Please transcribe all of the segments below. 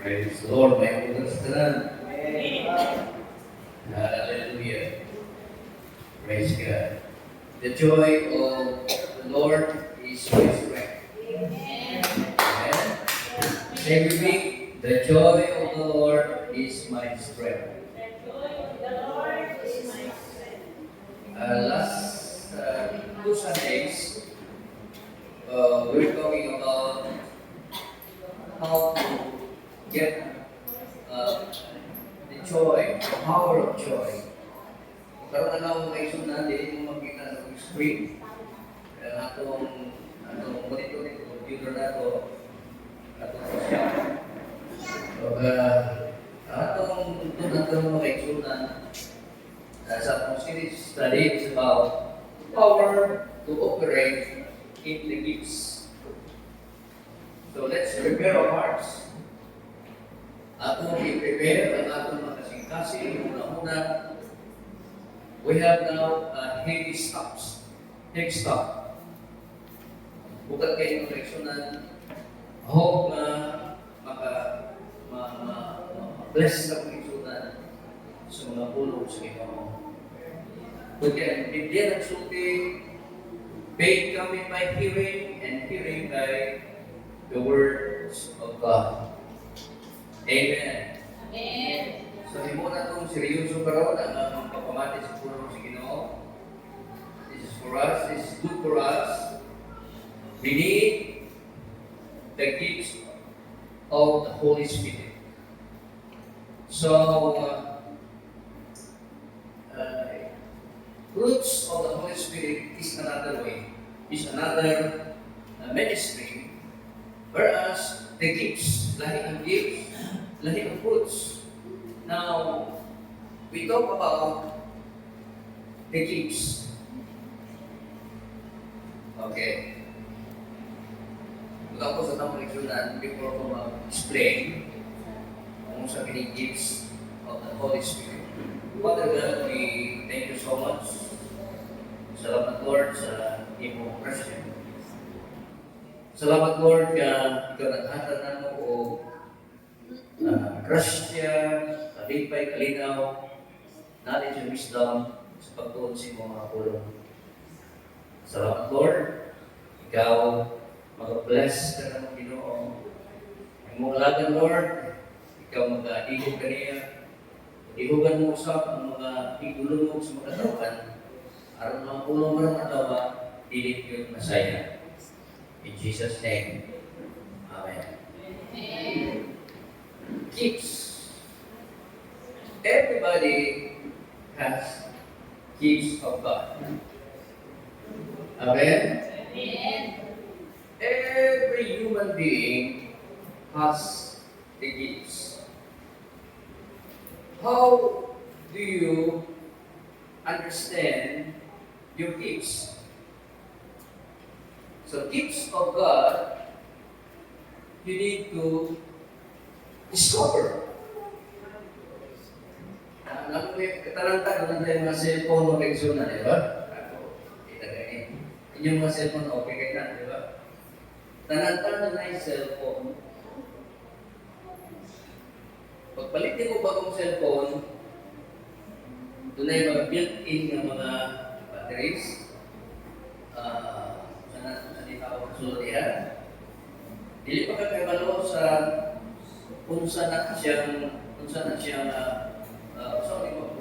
Praise the Lord, may bukas ka na. Hallelujah. Praise God. The joy of the Lord is my strength. Amen. Say with me, the joy of the Lord is my strength. Last two Sundays, we're talking about how to get the joy, the power of joy. Karon na lang may sunan, hindi mo makita sa screen. Kaya atong monitor ng computer na ito, atong siya. So, atong may sunan, sa atong series study is about power to operate in the gifts. So let's prepare our hearts. Atong i-prepare ang atong makasing-kasing. Una-una, we have now heavy stops. Heavy stop. Bukat kayo ng leksyonan. Hope na bless na leksyonan sa mga pulong sa Ginoo. We can bigyan ng sulti. Faith coming by hearing, and hearing by the words of God. Amen. Amen. So, hindi mo na itong seryoso karoon ang pagpamati sa pulong sa Ginoo. This is for us. This is good for us. We need the gifts of the Holy Spirit. So, fruits of the Holy Spirit is another way, is another ministry, whereas the gifts, lahi ng gifts, lahi ng fruits. Now, we talk about the gifts. Okay. Mula po sa tamang leksyonan, before ko mag-explain kung sa many gifts of the Holy Spirit. Father God, we thank you so much. Salamat Lord sa imong Christian. Salamat Lord ka ikaw naghatag mo o grasya, kalipay, kalinaw, knowledge and wisdom sa pagtuon sa imong mga pulong. Salamat Lord, ikaw mag-bless ka ng Ginoo. Ang mong lagan Lord, ikaw mag-ihog kaniya. Ihugan mo usap ang mga igulo mo sa mga katawan. Aron mga pulong mo ng katawa, dilit yung masaya. In Jesus' name, Amen. Amen. Gifts. Everybody has gifts of God. Amen? Amen. Every human being has the gifts. How do you understand your gifts? So, gifts of God, you need to discover. Katalanta naman tayo mga cellphone o leksyon na, di ba? Inyong mga cellphone, okay kayo na, di ba? Tananta na yung cellphone. Pagpalitin mo bagong cellphone, doon na yung mga built-in ng mga batteries. Sana tawag sulod yan. Dili pa kayo malo sa kung saan na siyang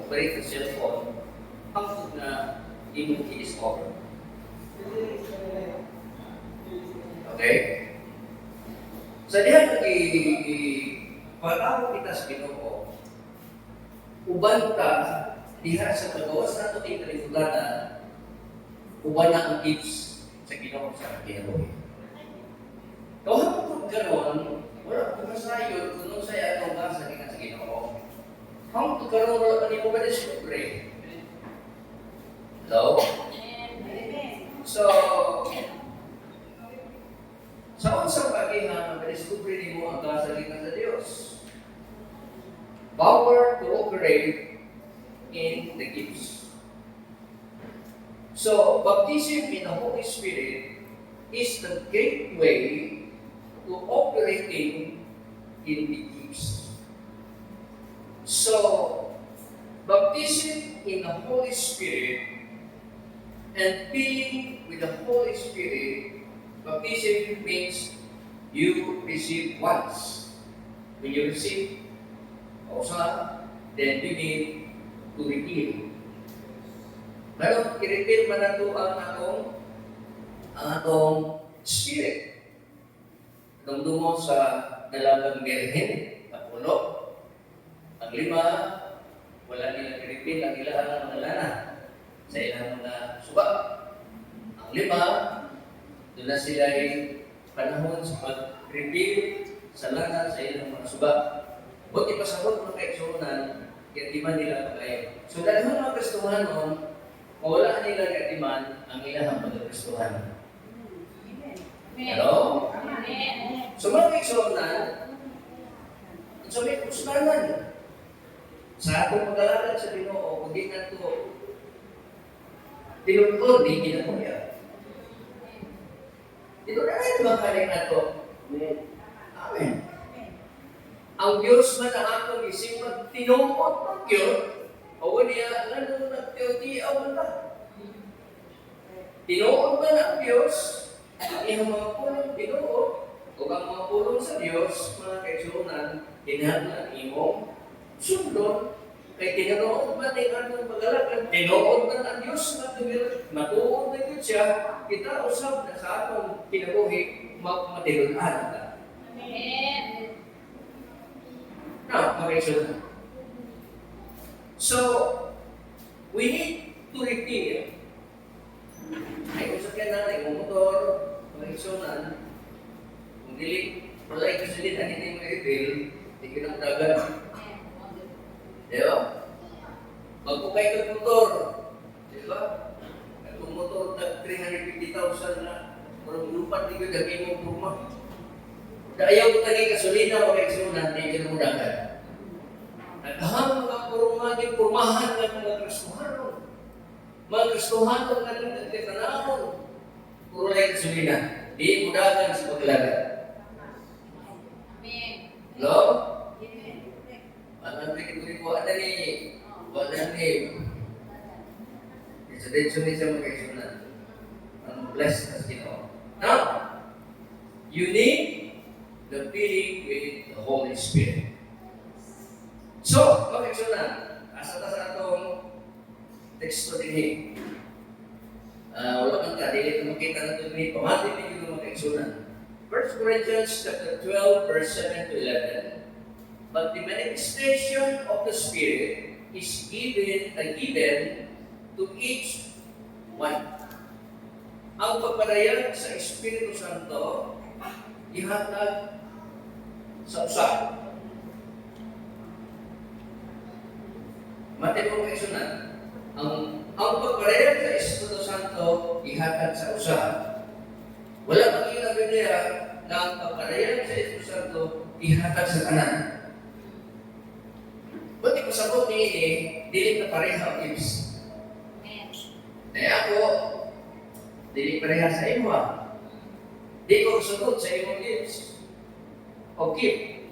operate sa cellphone hangtod na imong i-discover. Okay? Sa diyan pag-awa kita sa Ginoo, uban ka diha sa pagawas nato ting kalifugana, uban na ang gifts sa Ginoo sa Ginoo. Kung hangtod karon, wala ko masayon kung saya atong basa sa Ginoo. Hangtod karon wala pa nimo madiscover. Hello? So, sa unsang kagihan, madiscover nimo ang kasalingan sa Dios. Power to operate in the gifts. So, baptism in the Holy Spirit is the gateway to operating in the gifts. So, baptism in the Holy Spirit and filling with the Holy Spirit, baptism means you receive once. When you receive, also, then you need to repeat. Pero i-repeat man na ito ang atong spirit. Dumdumo sa dalagang birhen, Apollo. Ang 5, wala nilang i-repeat ang ilang mga lana sa ilang mga suba. Ang 5, doon na sila panahon sa pag-repeat sa lana sa ilang mga suba. Buti pasabot mga kaigsunan, kaya di man nila pag-ayaw. So dahil mga Kristohan noon, wala nila katiman ang ilang pag-Kristohan. Hello? So mga kaigsunan, sa may kusmanan, sa atong pag-alalan sa Ginoo, kung di na ito tinutod, di ginakuya. Ito na rin mga kaling na ito. Amen. Ang Diyos man ang atong isip magtinungkot ng Diyos, o niya, ano nagtiyaw man ba? Tinuod man ang Diyos, ang iyong mga pulong tinuod, o ang mga pulong sa Diyos, mga kaigsunan, tinahal ang imong sundon, kay tinuod man ang atong pag-alalan, tinuod man ang Diyos, matuod na yun siya, kita usap na sa atong kinabuhi, magmatilunan ka. Amen. Now, mga so, we need to repeat. Ay, kung sakyan natin, kung motor, mga igsunan, kung dili, wala ikasulitan, hindi mo i-refill, hindi ka nang dagat. Diba? Magpukay ka motor, diba? At kung motor, 350,000 na, parang lupat, hindi ka gagawin mo purma. Ayaw ko tagi kasulina o kaigsunan, hindi ka nang dagat. Naghahang mga purmahan ng mga Kristohanon. Mga Kristohanon na rin nagkakanahon. Puro na kasulina. Di mudagan sa paglaga. Hello? Anong pinipuli ko? Ano ni? Wala ni? Isa-densyo ni siya mga kaigsunan. Ang blessed as Ginoo. Now, you need the filling with the Holy Spirit. So, mga kaigsunan, asa ta sa atong teksto din wala man ka, dili ito makita na ito din, pamati din yung mga kaigsunan. 1 Corinthians chapter 12, verse 7 to 11. But the manifestation of the Spirit is given to each one. Ang pagpadayag sa Espiritu Santo, ihatag sa usa. Matibong kaigsunan, ang pagparehas sa Espiritu Santo ihatag sa usa. Wala pang ilang Biblia na ang pagparehas sa Espiritu Santo ihatag sa kanan. Buti ko sabot ni ini, dili na pareha ang gifts. Kaya ako, dili pareha sa imo. Di ko kasunod sa imong gifts. O gift.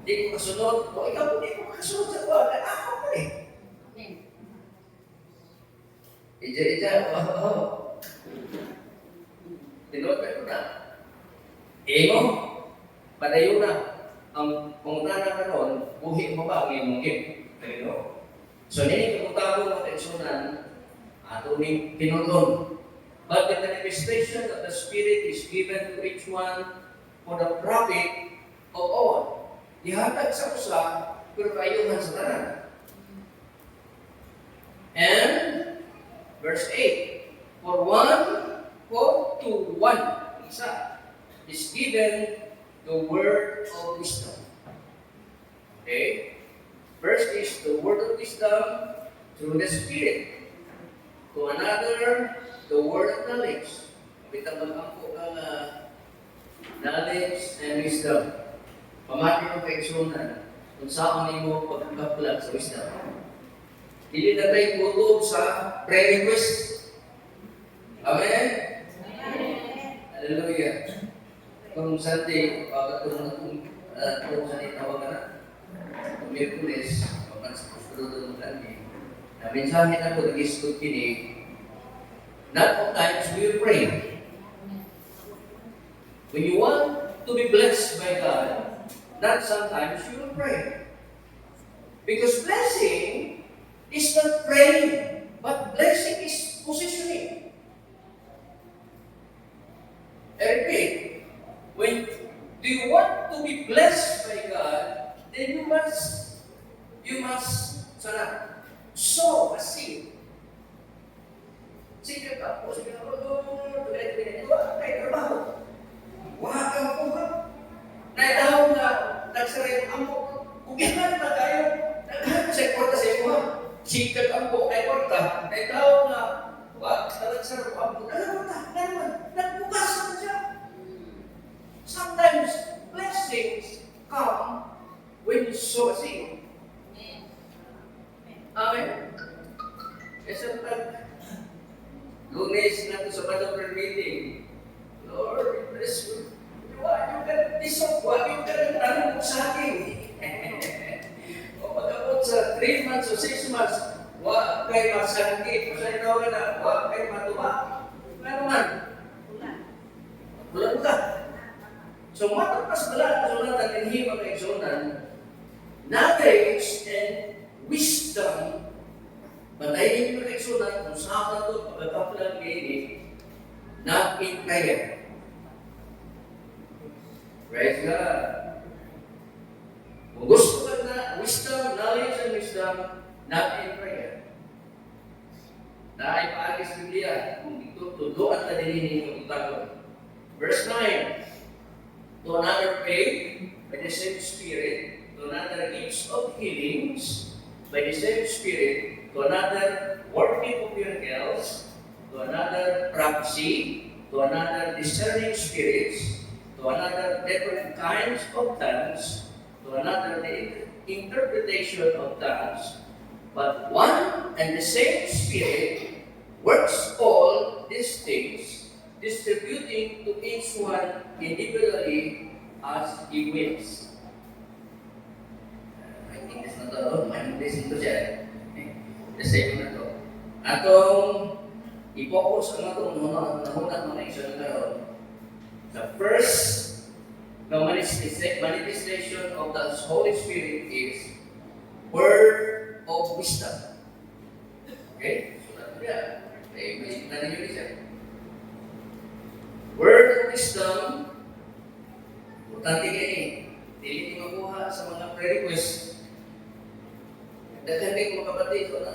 Di ko kasunod, o ikaw di ko kasunod sa kuha. Ako pa eh. Ija, tinod ko na. Imo, padayon na. Ang pangutana ka noon, buhi mo ba ang imong gift? So, nini kamutago ng kaigsunan, ato ni pinulon. But the manifestation of the Spirit is given to each one for the profit of all. Ihatag sa usa, pero kayuhan sa tanan. And, verse 8, for to one, isa, is given the word of wisdom. Okay? First is the word of wisdom through the Spirit. To another, the word of knowledge. Kita mag-angko ka knowledge and wisdom. Pamati ng kaigsunan kung saan mo pagkakapulat sa wisdom. Hindi na tayo butob sa pre-request. Amen? Hallelujah. Kung Sunday, kung saan itawag ka na, Miyerkules, kapag sa Pustulo ng kami, na mensahe na po, nag-istot kini, not all times we will pray. When you want to be blessed by God, not sometimes you will pray. Because blessing is not praying, but blessing is positioning. I repeat, when do you want to be blessed by God, then you must sow a seed. Sige ka po, sige ka po, kay trabaho. Wala ka makuha. Naitaw na, nagsarin ang mo, kugihan na kayo, naghahan sa kwarta sa iyo, sikat ang po kay kwarta, naitaw na, wala ka nagsarin ang po, nagbukas na siya. Sometimes, blessings come when you sow a seed. Amen? Kasi Lunes na ito sa Badong meeting, Lord, bless you. You can disappoint, you can tanong sa akin. O pagkabot sa 3 months o 6 months, wag kay masangkit. Masaya daw ka na, wag kay matuwa. Ano naman? Bulan ka. So, matapas bala, sulatan, hindi makaigsunan, knowledge and wisdom, batayin yung makaigsunan, kung saan na ito, pagkakapalang gini, not in prayer. Praise God. Kung gusto ka na wisdom, knowledge and wisdom, not in prayer. Dahil paagis Biblia, kung ito, tuduan na din yung itago. Verse 9, to another faith by the same Spirit, to another gifts of healings by the same Spirit, to another working of miracles, to another prophecy, to another discerning spirits, to another different kinds of tongues, to another the interpretation of tongues, but one and the same Spirit works all these things, distributing to each one individually as He wills. I think that's not all. Mind-blessing to siya. The same na to. Atong i-focus ang atong nahunat mga isyo na karoon. The first manifestation of the Holy Spirit is word of wisdom. Okay? So that's yeah. May nangyari siya. Word of wisdom, importante kayo dili makuha sa mga pre-request. Daghan kayo mga kapatid ko na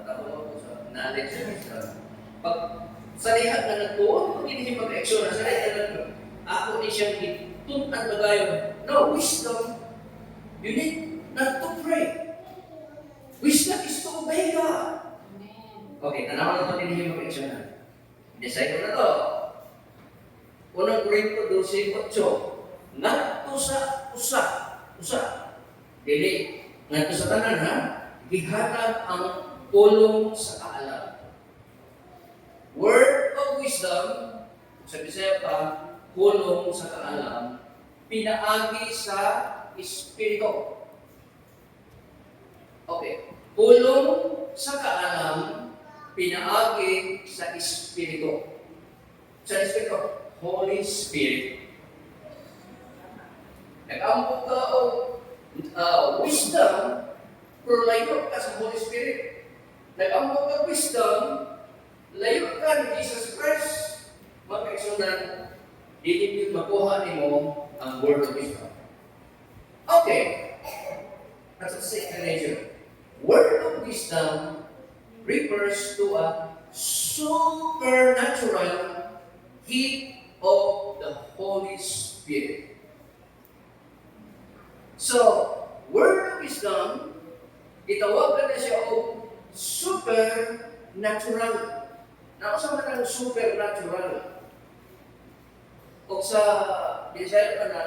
ako sa knowledge and wisdom. Pag sa lihat na nagkuha, kung hindi mag-action na sa lihat na ako ni siyang ituntan na tayo. No, wisdom, you need not to pray. Wisdom is to obey God. Okay, tanawan na ito hindi mag-action na. Decide ko na to. Unang Korinto 12:8. Ngadto sa usa. Dili ngadto sa tanan ha. Gihatag ang pulong sa kaalam. Word of wisdom, sa Bisaya pa, pulong sa kaalam, pinaagi sa Espiritu. Okay. Pulong sa kaalam, pinaagi sa Espiritu. Sa Espiritu, Holy Spirit. Nag-ambog ka o wisdom, pero layo ka sa Holy Spirit. Nag-ambog ka wisdom, layo ka ni Jesus Christ. Magkaisunan, hindi yung makuha ni mo ang word of wisdom. Okay. That's the second nature. Word of wisdom refers to a supernatural gift of the Holy Spirit. So, word of wisdom, itawagan na siya o supernatural. Nausa man ang supernatural. O sa Bisaya pa na,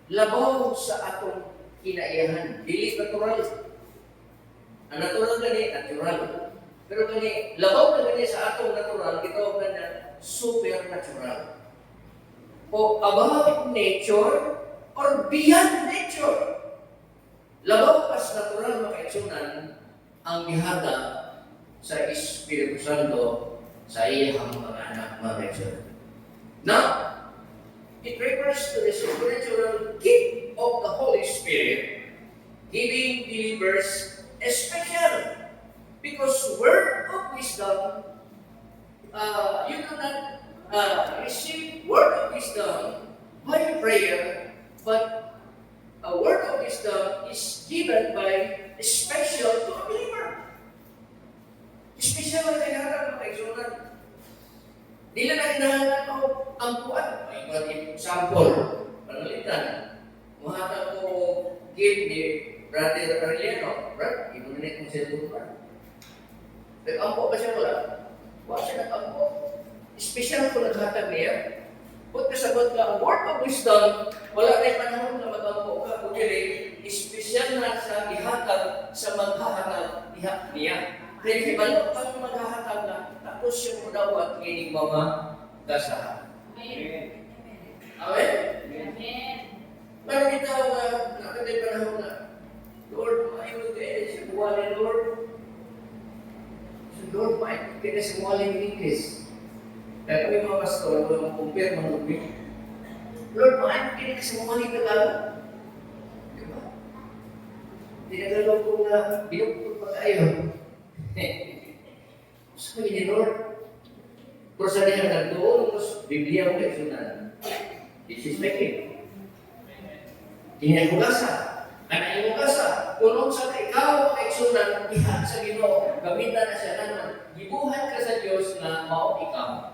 labaw sa atong kinaiyahan. Dili natural. Ang natural gani, natural. Pero gani, labaw na gani sa atong natural, ito na supernatural. o above nature or beyond nature. Labaw pas natural makaigsunan ang gihada sa Espiritu Santo sa iyang mga anak mga igsunan. Now, it refers to the supernatural gift of the Holy Spirit, giving believers a special, because word of wisdom, you do not receive word of wisdom by prayer, but a word of wisdom is given by a special to a believer. Special na kaya mga kaisunan. Dila na hinahanap ko ang buwan. May iba't example, panalitan. Mahatag ko give ni Brother Arellano. Brad, inunin kong cellphone pa. Nag-ampo pa siya wala. Wala siya nag-ampo. Special ko naghatag niya. Kung kasabot ka ang word of wisdom, wala na panahon na mag-ampo ka. Kundi special na sa ihatag sa maghahatag niya. Kaya kibalo ang maghahatag na tapos yung mudawat kining mga gasahan. Amen. Amen? Amen. Parang itaw na nakaday panahon na, Lord, maayon kayo sa buwan ni Lord. So Lord, maayon kayo sa buwan ni English. Kaya kami mga pastor, walang compare mga lubig. Lord, maayon kayo sa buwan ni Tagalog. Diba? Tinagalog ko na binukod pa kayo. So ini Lord, terus ada yang nagtuon, terus Biblia mo kaisunan. This is making. Hindi mo kasa. Anak mo kasa. Kung sa ikaw kaisunan, ihat sa Ginoo, gamitan na siya naman. Gibuhat ka sa Diyos na mao ikaw.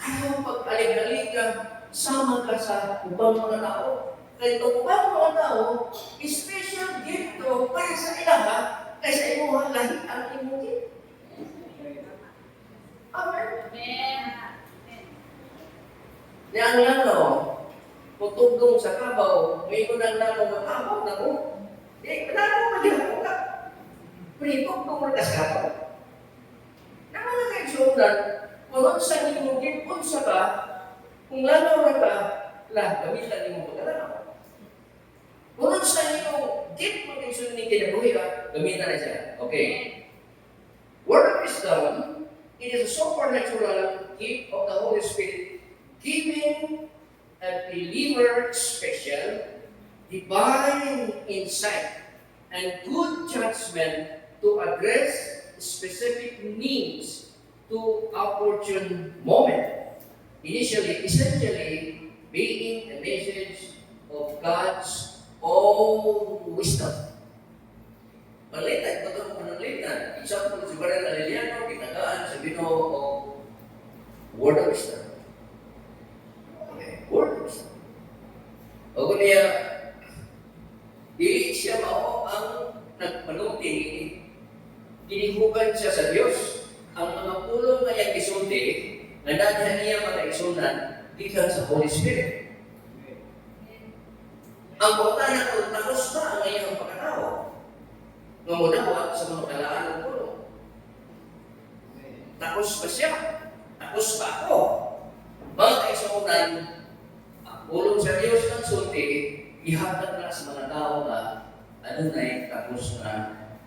Ayaw pag-alig-alig ka, sama ka sa ubang mga tao. Kaya itong ubang mga tao, special gift to para sa ilaha, kaysa imuha lahi ang imong gift. Amen. Yang lalo, putugdong sa kabaw, may unang lalo mag-abaw na mo. Lalo mag-abaw ka. Pritugdong mo ka sa kabaw. Naman na kayo suundan, kung sa imong gift, unsa ka, kung lalo na ka, gamitan imong pagkatanaw. Kung sa imong gift, mag-isun ni kinabuhi ka, gamitan na siya. Okay. Word of wisdom, it is a supernatural gift of the Holy Spirit, giving a believer special, divine insight, and good judgment to address specific needs to opportune moment. Essentially, being a message of God's own wisdom. Malitan, patong panalitan. Example, si Brother Arellano, kinagaan sa Ginoo o word of wisdom. Okay, word of wisdom. O kung niya, dili siya mao ang nagpanuti, ginihugan siya sa Diyos. Ang mga pulong na iyang isulti, na dadhan niya mga isunan, gikan sa Holy Spirit. Ang bautan na kung takos ba ang iyang pagkatao? Mamunawat sa mga kalaan ng pulong. Takos pa siya. Takos pa ako. Mga kaisunan, ang pulong sa Diyos ng sulti, ihatag na sa mga tao na ano na yung takos na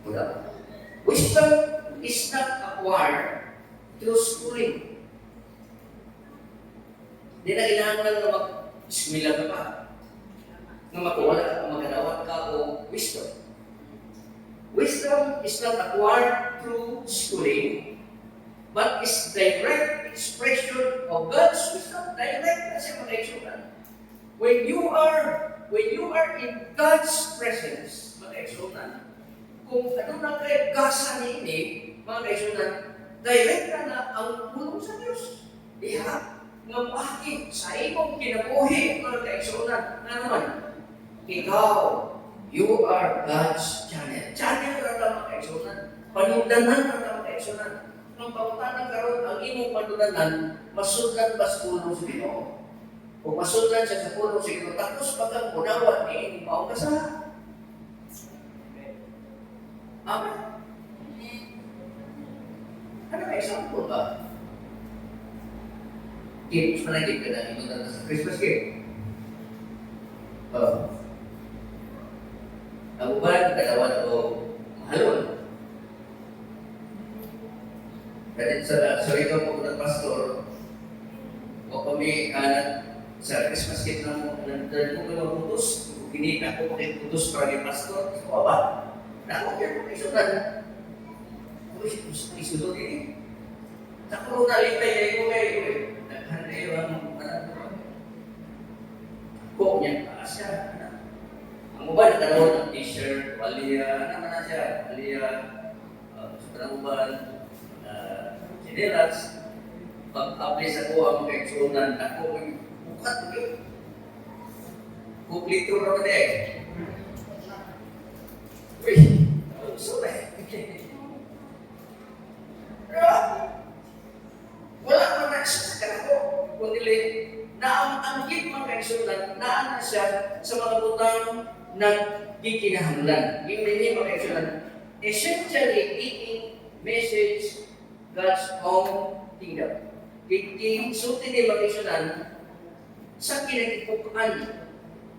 mula. Wisdom is not acquired through schooling. Hindi na kailangan na mag-ismila ka pa. Na magkawala ka, magkadawat ka o wisdom. Wisdom is not acquired through schooling, but is direct expression of God's wisdom. Direct na siya mga kaisunan. When you are in God's presence, mga kaisunan, kung ano na kayo gasa niini, mga kaisunan, direct na ang pulong sa Diyos. Diha, nga bakit sa imong kinabuhi, mga kaisunan, na naman, ikaw, you are God's channel. Channel na mga kaisunan. Panudanan na mga kaisunan. Nung pautanan karon ang imong panudanan, masudlan ba sa pulong sa Ginoo? Kung masudlan siya sa pulong sa Ginoo, tapos pagkang unawan ni imong paugasahan. Amen. Ano may example ba? Cake, mas malagi ka na imunta sa Christmas cake. Oh. Ang uban, kadawan o mahalon. Kasi sa ito po ng pastor, o kami sa Christmas cake na mo, nandun ko maputos, kinita ko makiputos para ni pastor, so ba? Ako kaya ko isunan. Isunan din. Sa kuro nalitay na ito kayo eh. Naghanday ang ko niya pa siya. Ang uban, nagkaroon ng t-shirt, waliya, ano na siya, waliya, sa uban, sinelas, pag-apply sa ko ang mga eksunan, ako, bukat ko yun. Kuplito na ba din? Uy, so eh. Wala ko na sa kanako, kundi na ang higit mga eksunan, naan na siya sa mga butang ng kikinahanglan. Yung hindi mga eksunan, essentially eating message God's own kingdom. Sulti ni mga eksunan, sa kinakipukan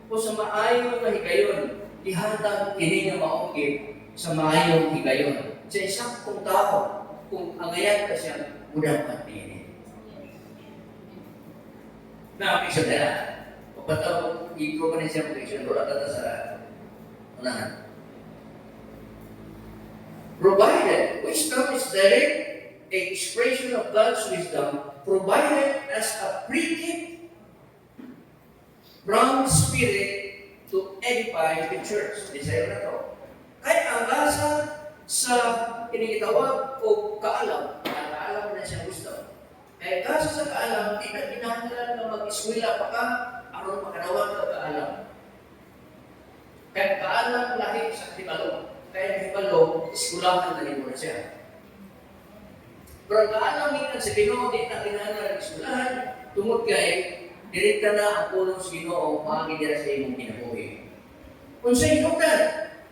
o sa maayong na higayon, ihatag kini nga maungkit sa maayong higayon. Sa isang kong tao, kung angayan ka siya, mudang patinin. Na-apikso na lang. Pagkataw, iko pa rin siya apikso, wala ka sa unahan. Provided, wisdom is direct expression of God's wisdom, provided as a pre-gift from the Spirit to edify the church. Desayo na to. Kaya ang lasa sa inikitawag o kaalam, kaalam na siya wisdom. Kaya kaso sa kaalam, di na kinahanglan na mag-eskwela pa ka, aron makanawan ka kaalam. Kaya kaalam lahi sa hibalo. Kaya hibalo, eskulahan na rin mo na siya. Pero kaalam niya sa Ginoo, di na kinahanglan eskulahan, tungod kay, direkta na ang pulong sa Ginoo, makakidira sa imong kinabuhi. Kung sa inutan,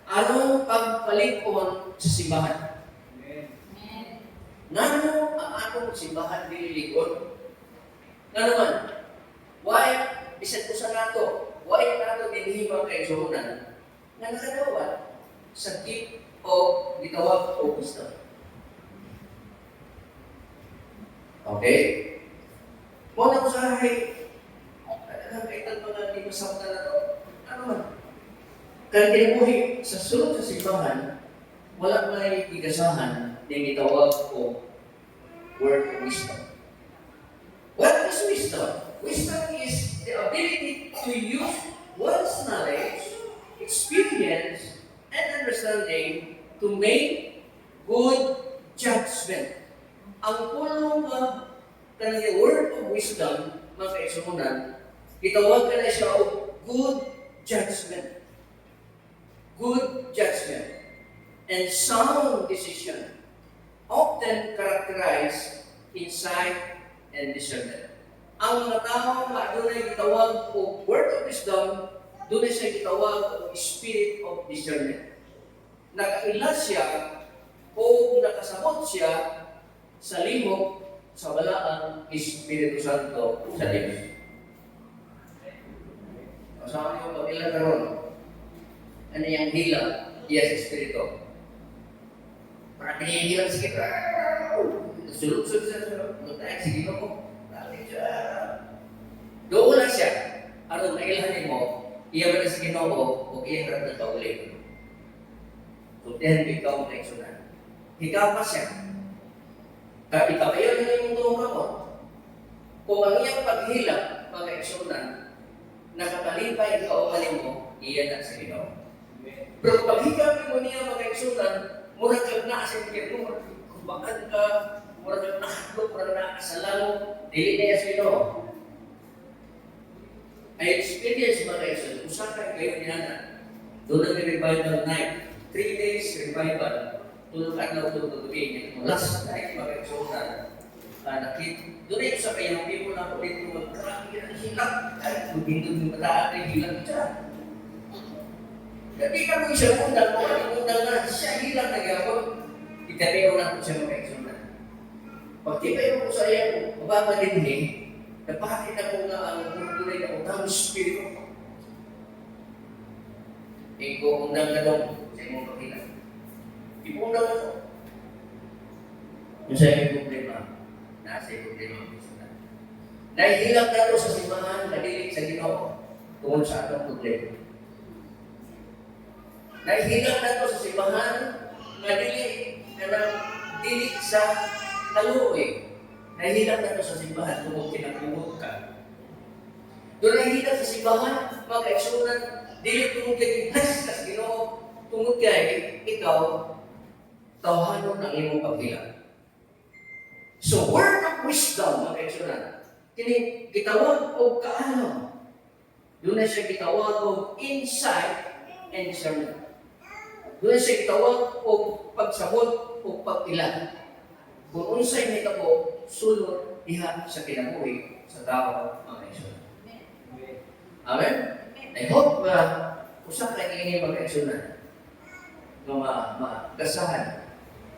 anong pagpalikon sa simbahan? Nano ang atong simbahan dililikod? Nga naman, why, isang usa nato, why nato dinihimang kaigsuhunan na nakadawat sa gift o gitawag o wisdom? Okay? Muna ko sa hay, kaitan mga di masakta na to. Ano man? Kaya kinabuhi sa sulod sa simbahan, wala may igasahan na gitawag o word of wisdom. What is wisdom? Wisdom is the ability to use one's knowledge, experience, and understanding to make good judgment. Ang pulong kanang word of wisdom, mga kaisunan, gitawag ka na siya o good judgment. Good judgment and sound decision often characterized insight and discernment. Ang mga tao nga doon gitawag o word of wisdom, doon siya gitawag o spirit of discernment. Nakaila siya o nakasabot siya sa lihok sa walaang Espiritu Santo sa Diyos. Kasama niyo pag-ilan karon, ano yung hila? Yes, Espiritu. Para kinihilang sikit. Sulod-sulod siya. Magtayag, sige mo. Dali siya. Doon lang siya. Ano, mailahanin mo, iya ba na sa Ginoo o iya harap ng kaulit. So, then, ikaw ang kaiksunan. Ikaw pa siya. Ikabayan na yung tuong kamot. Kung ang iyang paghilak, pag-kaiksunan, nakakalipay ikaw ang mo, iya na sa Ginoo. Pero pag higapin mo niya mag-kaiksunan, murag kang nasa iyo, kumbakan ka, murag kang nakaklop, murag nakasalalo, dili na sa Ginoo. Ay experience mag-kaiksunan, usapan kayo niya. Doon ang revival night. 3 days revival. Tulog adlaw tulog gabi. Last night mag-kaiksunan. Doon ay sa kayo, hindi mo na ako dito magkarami ka ng hilak. Kahit magbindog yung mataan ay hilang siya. Hindi ka mo siya undang, undang na siya hilang na gawin. Itabiyo na ko siya mag-kaiksunan. Pag tibayo ko sa iyo, mababa din Napakita ko nga ang tunay na utang Espiritu. Ikaw undang ka doon sa imong pakita. Ipundang ka doon. Yung sa imong problema, nasa imong problema. Nahihilang na ito sa simbahan, nadilig sa Ginoo tungkol sa atong problema. Nahihilang na ito sa simbahan, nadilig sa kaluoy. Nahihilang na ito sa simbahan tungkol kinakumot ka. Doon nahihilang sa simbahan, mga kaigsunan, dili tungkol kagignas sa Ginoo, tungkol kay ikaw, tawhanon ang imong paghilang. So, word of wisdom, mga kaigsunan, kini gitawag og kaalam. Doon na siya gitawag og insight and discernment. Doon na siya gitawag og pagsabot o pag-ilan. Kung unsay may tabo, sulod diha sa kinabuhi sa tao, mga kaigsunan. Amen? I hope usa ka ini mga kaigsunan nga magasahan.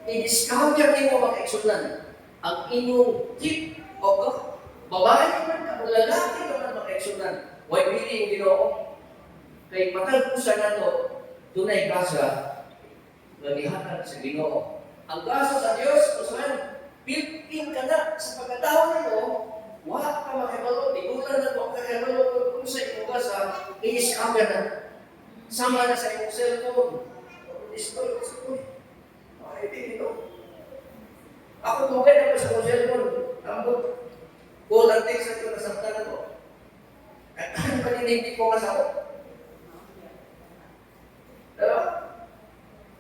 I-discover nimo mga kaigsunan ang inyong gift o babae man ka o lalaki ka man mga kaigsunan, way pili ang Ginoo kay matag usa nato dunay grasya nga gihatag sa Ginoo. Ang grasya sa Dios usahan built-in ka na sa pagkatao nimo, wa ka makahibalo, igulan na ko makahibalo kung sa imong grasya, i-discover na sama na sa imong cellphone. Discover. Ay, dito. Ako tugay na sa imong cellphone. Ambot. Call and text at nasabtan ko. At ano pa hindi ko kasama? Diba?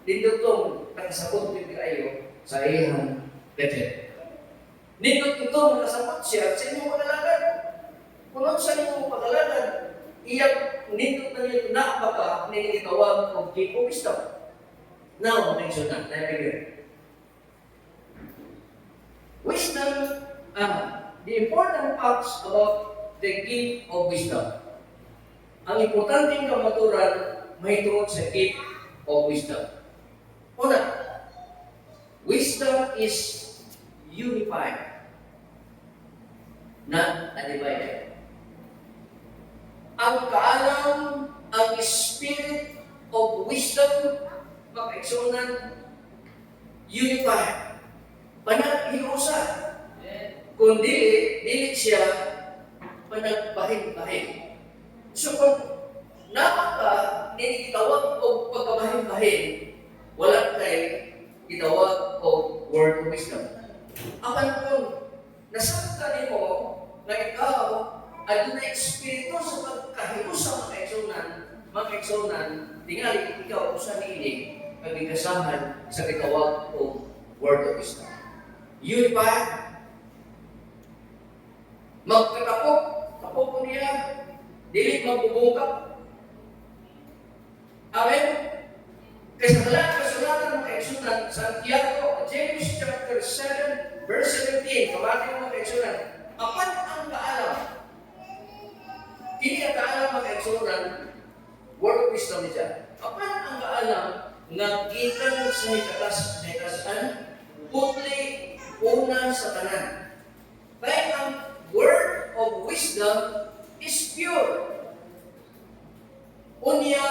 Dito itong nakasabot din kayo sa iyong gadget. Dito itong nakasabot siya sa inyong pagalagan. Kung sa inyong pagalagan, iyak dito na niyo na baka nilitawag o gift of wisdom. Now, mention na. Wisdom, the important facts about the gift of wisdom. Ang importanteng kamaturan may tungkol sa gift of wisdom. Una, wisdom is unified, not divided. Ang kaalam, ang spirit of wisdom, makaigsunan, unified. Panaghiusa. Kung dili siya panagbahin-bahin. So kung napaka nilitawag o pagkabahin-bahin, wala kay itawag o word of wisdom. Apan kung nasabta nimo na ikaw ay na espiritu sa pagkahiusa mga kaigsunan, tingali ikaw usa niini kagigasahan sa itawag o word of wisdom. Unified. Magkatapok ko niya, dili magbubungkap. Amen? Kasi wala kasulatan mga kaigsunan, Santiago, James chapter 7, verse 17, kabati mga kaigsunan, apan ang kaalam. Kini ang kaalam mga kaigsunan, word of wisdom niya. Apan ang kaalam, nga gikan sa hikatas-hikasan, putli una sa tanan. Kaya ang word of wisdom is pure. Unya,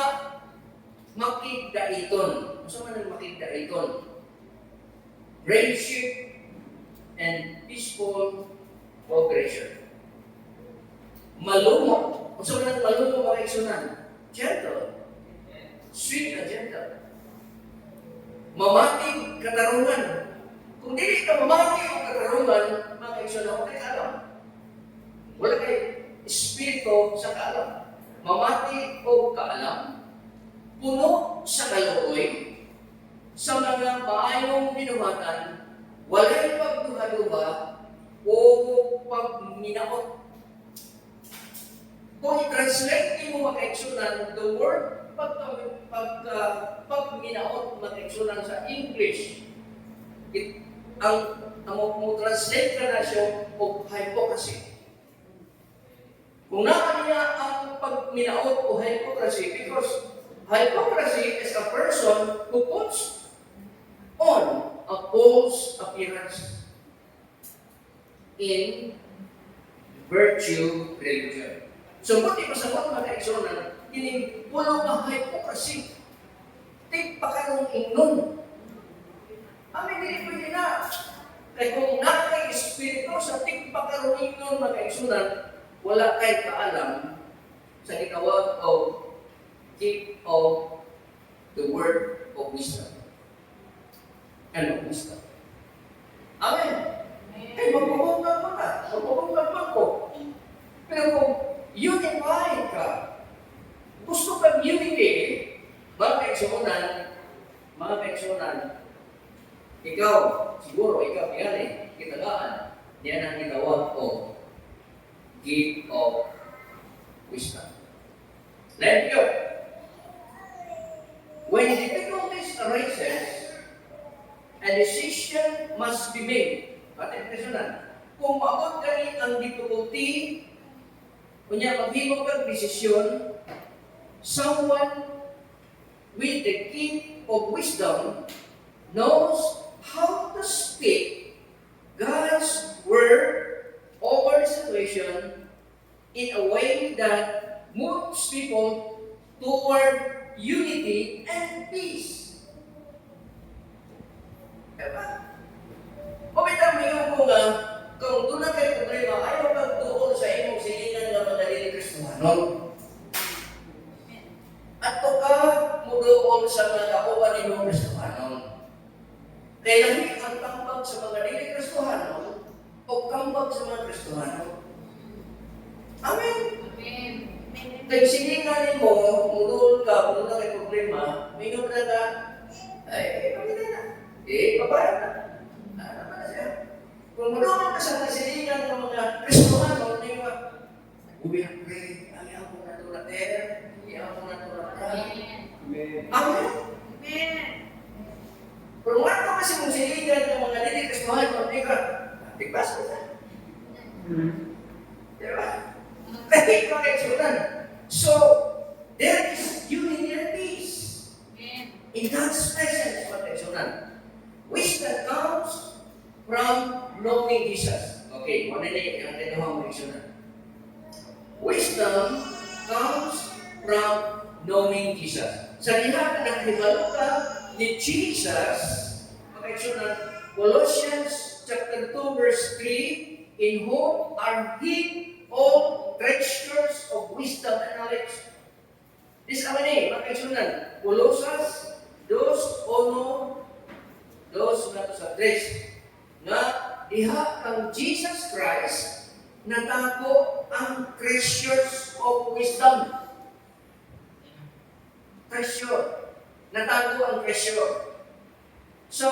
makigdaiton. Ano man ang makigdaiton? Friendship and peaceful cooperation. Malumok. Ano man ang malumok mga kaigsunan? Gentle. Sweet na gentle. Mamating katarungan. Kung dili ka mamating ang katarungan, mga kaigsunan, huwag kayo alam. Wala kayo espiritu sa kaalam. Mamati o kaalam, puno sa kaluoy, sa mga maayong binuhatan, walay pagduha-duha o pagminaot. Kung i-translate mo mga kaigsunan, the word pagminaot mga kaigsunan sa English, ang mo translate ka na siya o hypocrisy. Kung naman niya ang pagminaot o hypocrisy, because hypocrisy is a person who puts on a false appearance in virtue religion. So, buti pa sa mga kaigsunan, kining pulo nga hypocrisy. Tik pa kanong ingnon. Amin, hindi pwede na. Kaya kung nakay espiritu sa tik pa kanong ingnon, mga kaigsunan, wala kay kaalam sa gitawag o gift of the word of wisdom. Ano wisdom? Amen. Ay, magpapagpag mo ka. Magpapagpag ko. Pero kung unified ka, gusto kang unity, mga kaigsunan, ikaw, siguro, ikaw, kitagaan, yan ang gitawag o gift of wisdom. Let go. When difficulties arises, a decision must be made. Pati-personal. Kung maabot kani ang difficulty, kunya maghimo kang desisyon, someone with the gift of wisdom knows how to speak God's word over the situation in a way that moves people toward unity and peace. Diba? Pabitang mayo ko nga, kung doon na kayo problema, ayaw kang doon sa imong silingan na madali Kristohanon. At to ka mo doon sa mga kauban ni mga Kristohanon. Kaya hindi ang tambag sa mga dili Kristohanon o kambag sa mga Kristohanon. Amen. Amen. Kaya silingan mo, doon ka, kung doon na kayo problema, may nung na ka, ay, pagkita na. Babae na. Kung marunong ka sa nasilingan ng mga Kristohanon, hindi ka, ubihan ko ayaw ko na ito na ayaw ko na ito na Amen. Amen. Kung marunong ka sa nasilingan ng mga hindi Kristohanon, hindi ka, tigpas ko na. Diba? Kahit mga kaigsunan. So, there is unity and peace. In God's presence, mga kaigsunan. Wisdom comes from knowing Jesus. Okay, manili ang tinawang kaigsunan. Wisdom comes from knowing Jesus. Sa diha na hibalo ka ni Jesus, mga kaigsunan, Colossians chapter 2 verse 3, in whom are hid all treasures of wisdom and knowledge. This amani, mga kaigsunan, Colossians 2:1, nga sa tres, nga diha kang Jesus Christ natako ang treasures of wisdom. Treasure. Natako ang treasure. So,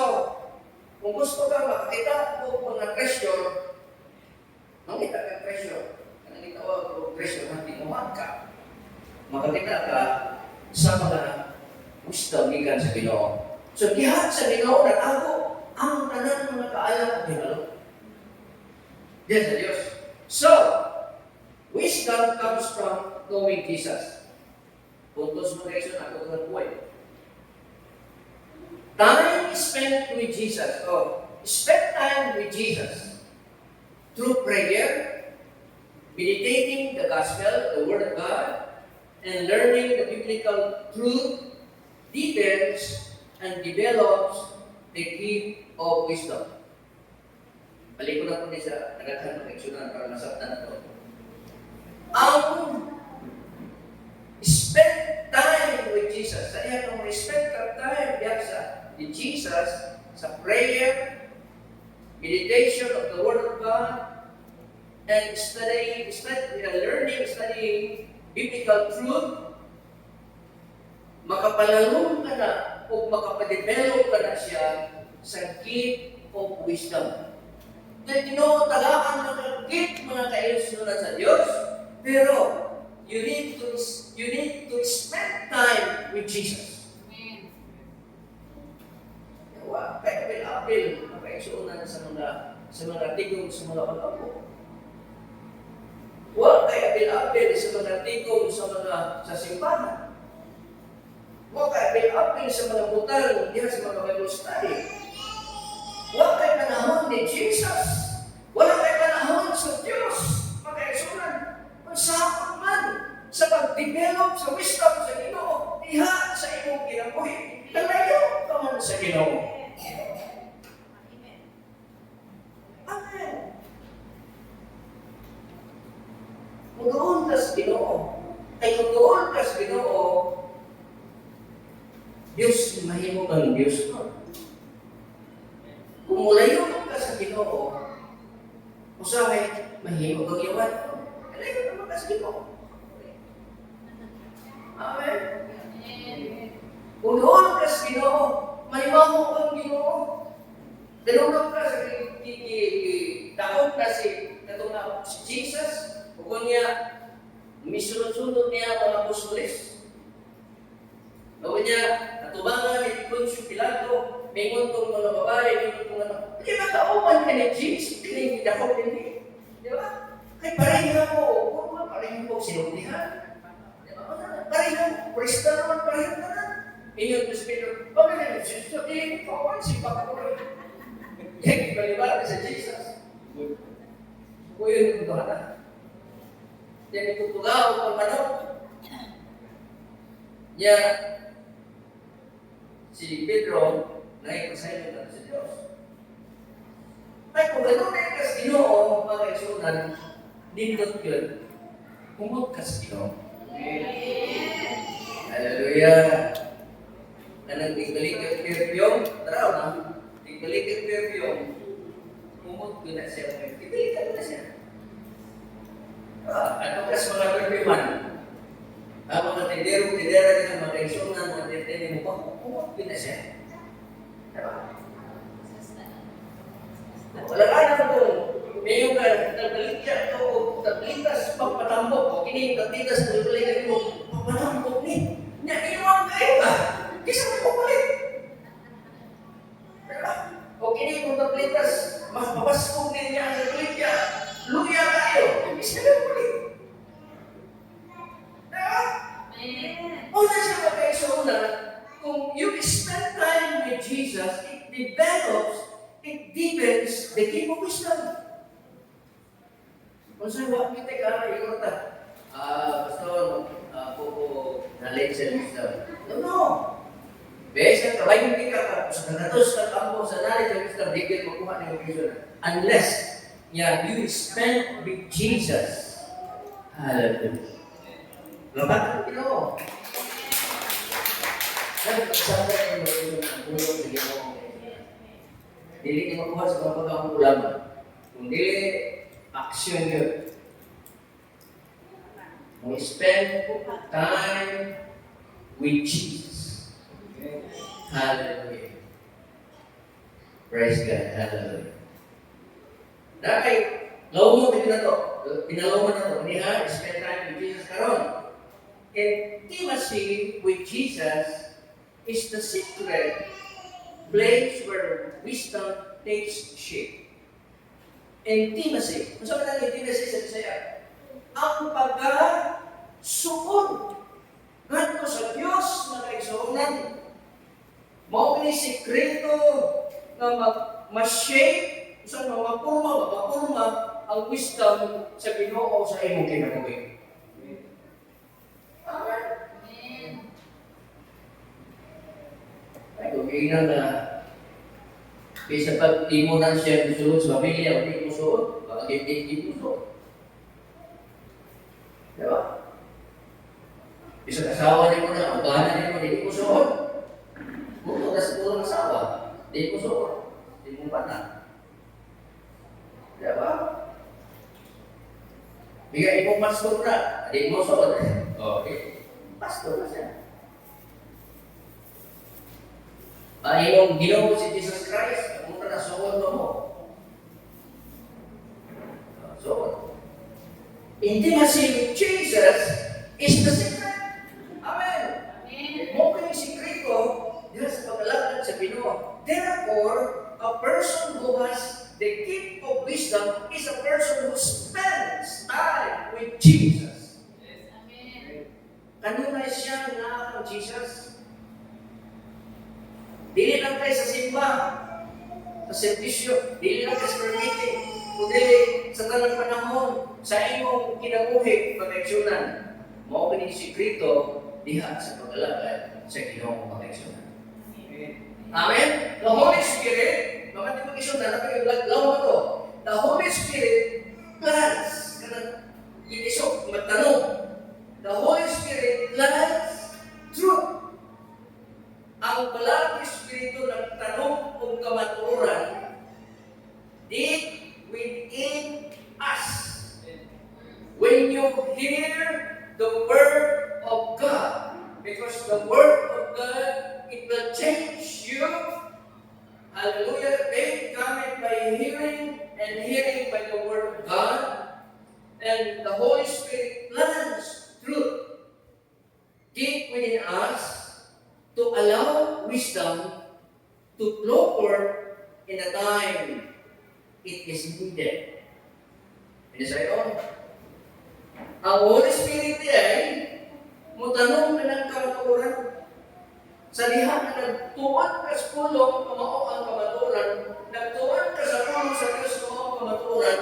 kung gusto ka makakita ko mga treasure, makita ka treasure. Ang itawag ko treasure na tinuhan ka. Makakita ka sa mga wisdom gikan sa Ginoo. So, diha sa Ginoo natako ang tanan mga kaalam at hinalo. Diyan sa Diyos. So, wisdom comes from knowing Jesus. Puntos mo kayo sa ako ng buhay. Time spent with Jesus. Spend time with Jesus. Through prayer, meditating the gospel, the word of God, and learning the biblical truth, deepens and develops the gift of wisdom. Balik ko na po sa nagatan ng kaigsunan para masaktan ito. Spend time with Jesus. Sa iya kung spend ka time sa Jesus, sa prayer, meditation of the Word of God, and studying biblical truth, makapalalong ka na o makapadevelop ka na siya sa gift of wisdom. Dahil tagaan ng gift mga kaigsunan sa Diyos, pero you need to spend time with Jesus. Amen. Kaya apil mga kaigsunan sa mga tigong sa mga pag-apo. Kaya apil sa mga tigong sa simbahan. Kaya apil sa mga butang diha sa mga Bible study. Wala kay panahon ni Jesus. Wala kay panahon sa Diyos. kaisunan. Kung saan man sa pag-develop sa wisdom sa Ginoo, diha sa imong kinabuhi, nalayo ka man sa Ginoo. Amen. Mudoon ka sa Ginoo. Ay mudoon ka sa Ginoo, Diyos, mahimo kang Diyos mo. Kung mulayo ka sa Ginoo, usahay, mahimo kang iwan. Malayo naman ka sa Ginoo. Amen. Kung doon ka sa Ginoo, mahimaho kang Ginoo. Dalunod ka sa takot na si Jesus, kung niya, misunod-sunod niya mga apostoles. Gawin niya, natubangan ni Poncio Pilato, may muntong mga babae, may muntong mga... Di ba kauman ka ni Jesus? Kinig ako din. Di ba? Ay, pareho ako. Pareho ko sinundihan. Di ba? Pareho, Krista naman, pareho ka na. Iyon, Espiritu, okay na, Jesus, hindi ko ako, sipak ko rin. Yan, ibalibala sa Jesus. Kung yun, ito na. Yan, itutugaw, kung manok. Yan, si Pedro, naipasay na sa Diyos. Ay, kung gano'n ka sa Ginoo, mga kaisunan, dindot yun, kumot ka sa Ginoo. Hallelujah! Anong tigalik at perfume? Taraw na, tigalik at perfume, kumot ko na siya. Tigalik na siya. Ano kas mga perfuman? Ang mga tindero-tindera ng mga kaisunan, mga tindero mo, kumot ko na siya. Diba? Wala ka na kung may yung tablitas o tablitas pagpatambok o kini tablitas o tablitas mo pagpatambok ni naiwan kayo ka kisa mo pumalit. O kini kung tablitas mas papaskong din niya ang tablitas luya kayo kisa mo pumalit. O na siya magkaisuna kung you spend time with Jesus, it develops, it deepens the gift of wisdom. Kung saan wak kita ka, ikot ta, Pastor, po knowledge and wisdom. No. Besa, kabayong tika ka, sa nagatos ka kampo sa knowledge and wisdom, di kayo makuha ng wisdom. Unless, you spend with Jesus. Hallelujah. Labat ang Ginoo. Nagpagsabi ang wisdom ng tulong sa Ginoo. Dili kayo makuha sa mga pagkakulang. Kung dili, action yun. We spend time with Jesus. Hallelujah. Praise God. Hallelujah. Dahil, lawang mo na to. Pinalawan na to. Niha, spend time with Jesus karon. Intimacy with Jesus is the secret place where wisdom takes shape. Intimacy. Kung saan natin intimacy sa Bisaya? Ang pagka-suod ngadto sa Diyos na kaigsuonan. Mao kini sikreto na ma-shape sa mapurma ang wisdom sa Ginoo sa imong kinabuhi. Amen. Ay, kung na bisa pag imo na siya musuot sa pamilya o di musuot, baka di musuot. Diba? Bisa kasawa din mo na, ugahan din mo, di musuot. Musuot na sa tulong asawa, di musuot. Di mo pa na. Diba? Bigay mo pastor na, di musuot. Okay. Pastor na siya. Yung Ginoo si Jesus Christ, kung na suot mo. Suot. Intimacy with Jesus is the secret. Amen. Mo kayong sikreto dito sa paglalakad sa Ginoo. Therefore, a person who has the gift of wisdom is a person who spends time with Jesus. Amen. Kanunay siya na ng Jesus. Dili lang kayo sa simba, sa servisyo, dili lang kayo sa permitting, kundi sa tanang panahon, sa imong kinabuhi pagkaigsunan, mao kini sikreto diha sa pag-alagad sa Ginoo pagkaigsunan. Amen. The Holy Spirit, mga di pag-igsunan, napag-laglaw mo to. The Holy Spirit plans kanang inisok magtanong. The Holy Spirit plans truth. Ang balang Espiritu nagtanong kung kamatuoran deep within us. When you hear the Word of God, because the Word of God, it will change you. Hallelujah. Faith cometh by hearing, and hearing by the Word of God. And the Holy Spirit plants truth deep within us to allow wisdom to flow forth in the time it is needed. It is right on. Ang Holy Spirit ay mutanong ka ng kamaturan. Sa diha na nagtuwan ka sa pulong, kumao ang kamaturan. Nagtuwan ka sa pulong sa Diyos, kumao ang kamaturan.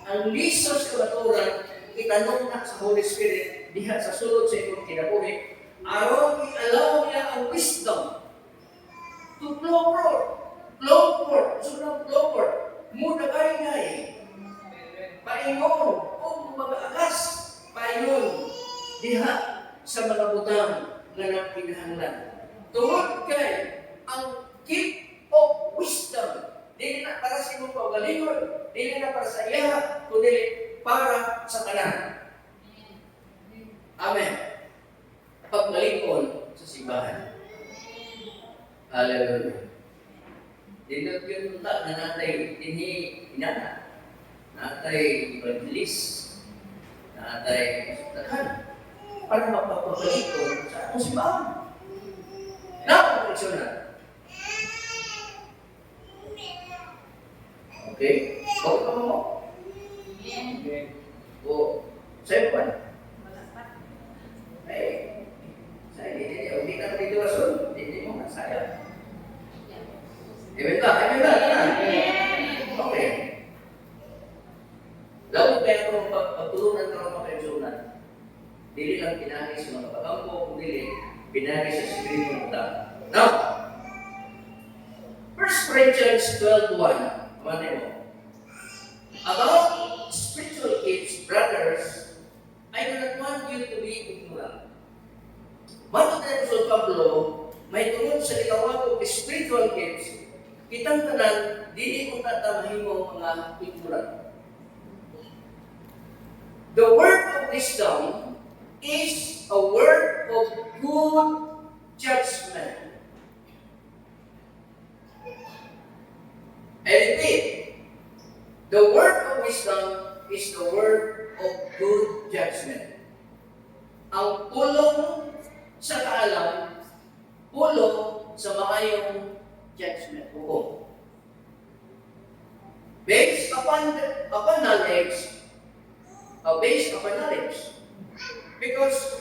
Ang lisos kamaturan, itanong na sa Holy Spirit, diha sa sulod sa iyong kinabuhi, aron i-allow niya ang wisdom to flow forth. Flow forth. Sunod flow forth. Muna kayo paingon o mag-agas paingon diha sa mga butang nga nagkinahanglan. Tungod kay ang gift of wisdom dili na para sa imong kaugalingon, dili na para sa iya, kundi para sa tanan. Amen. Pagmalingkon sa simbahan. Hallelujah. Dinag yun na natay inana. Natay evangelis, natay daghan para mapapabalik sa atong simbahan. Napapagsunan. Okay? O, ikaw mo? Okay. O, sa'yo pa? Eh, sa'yo, hindi ka dito rason. Hindi mo nga, saya. Amen ba? Amen ba? Okay. Lalo kaya kung pagtulungan ka ng mga kaigsunan, dili lang pinagi sa mga pagampo, kung dili, pinagi sa Espiritu ng tao. Now, 1 Corinthians 12:1, kamali mo. About spiritual gifts, brothers, I do not want you to be ignorant. Bago tayo sa Pablo, may tungkol sa ginawa ko spiritual gifts, kitang tanan, dili ko tatamahin mo mga ignorant. The word of wisdom is a word of good judgment. I repeat, the word of wisdom is the word of good judgment. Ang pulong sa kaalam, pulong sa maayong judgment. Hukom. Based upon knowledge, based upon knowledge. Because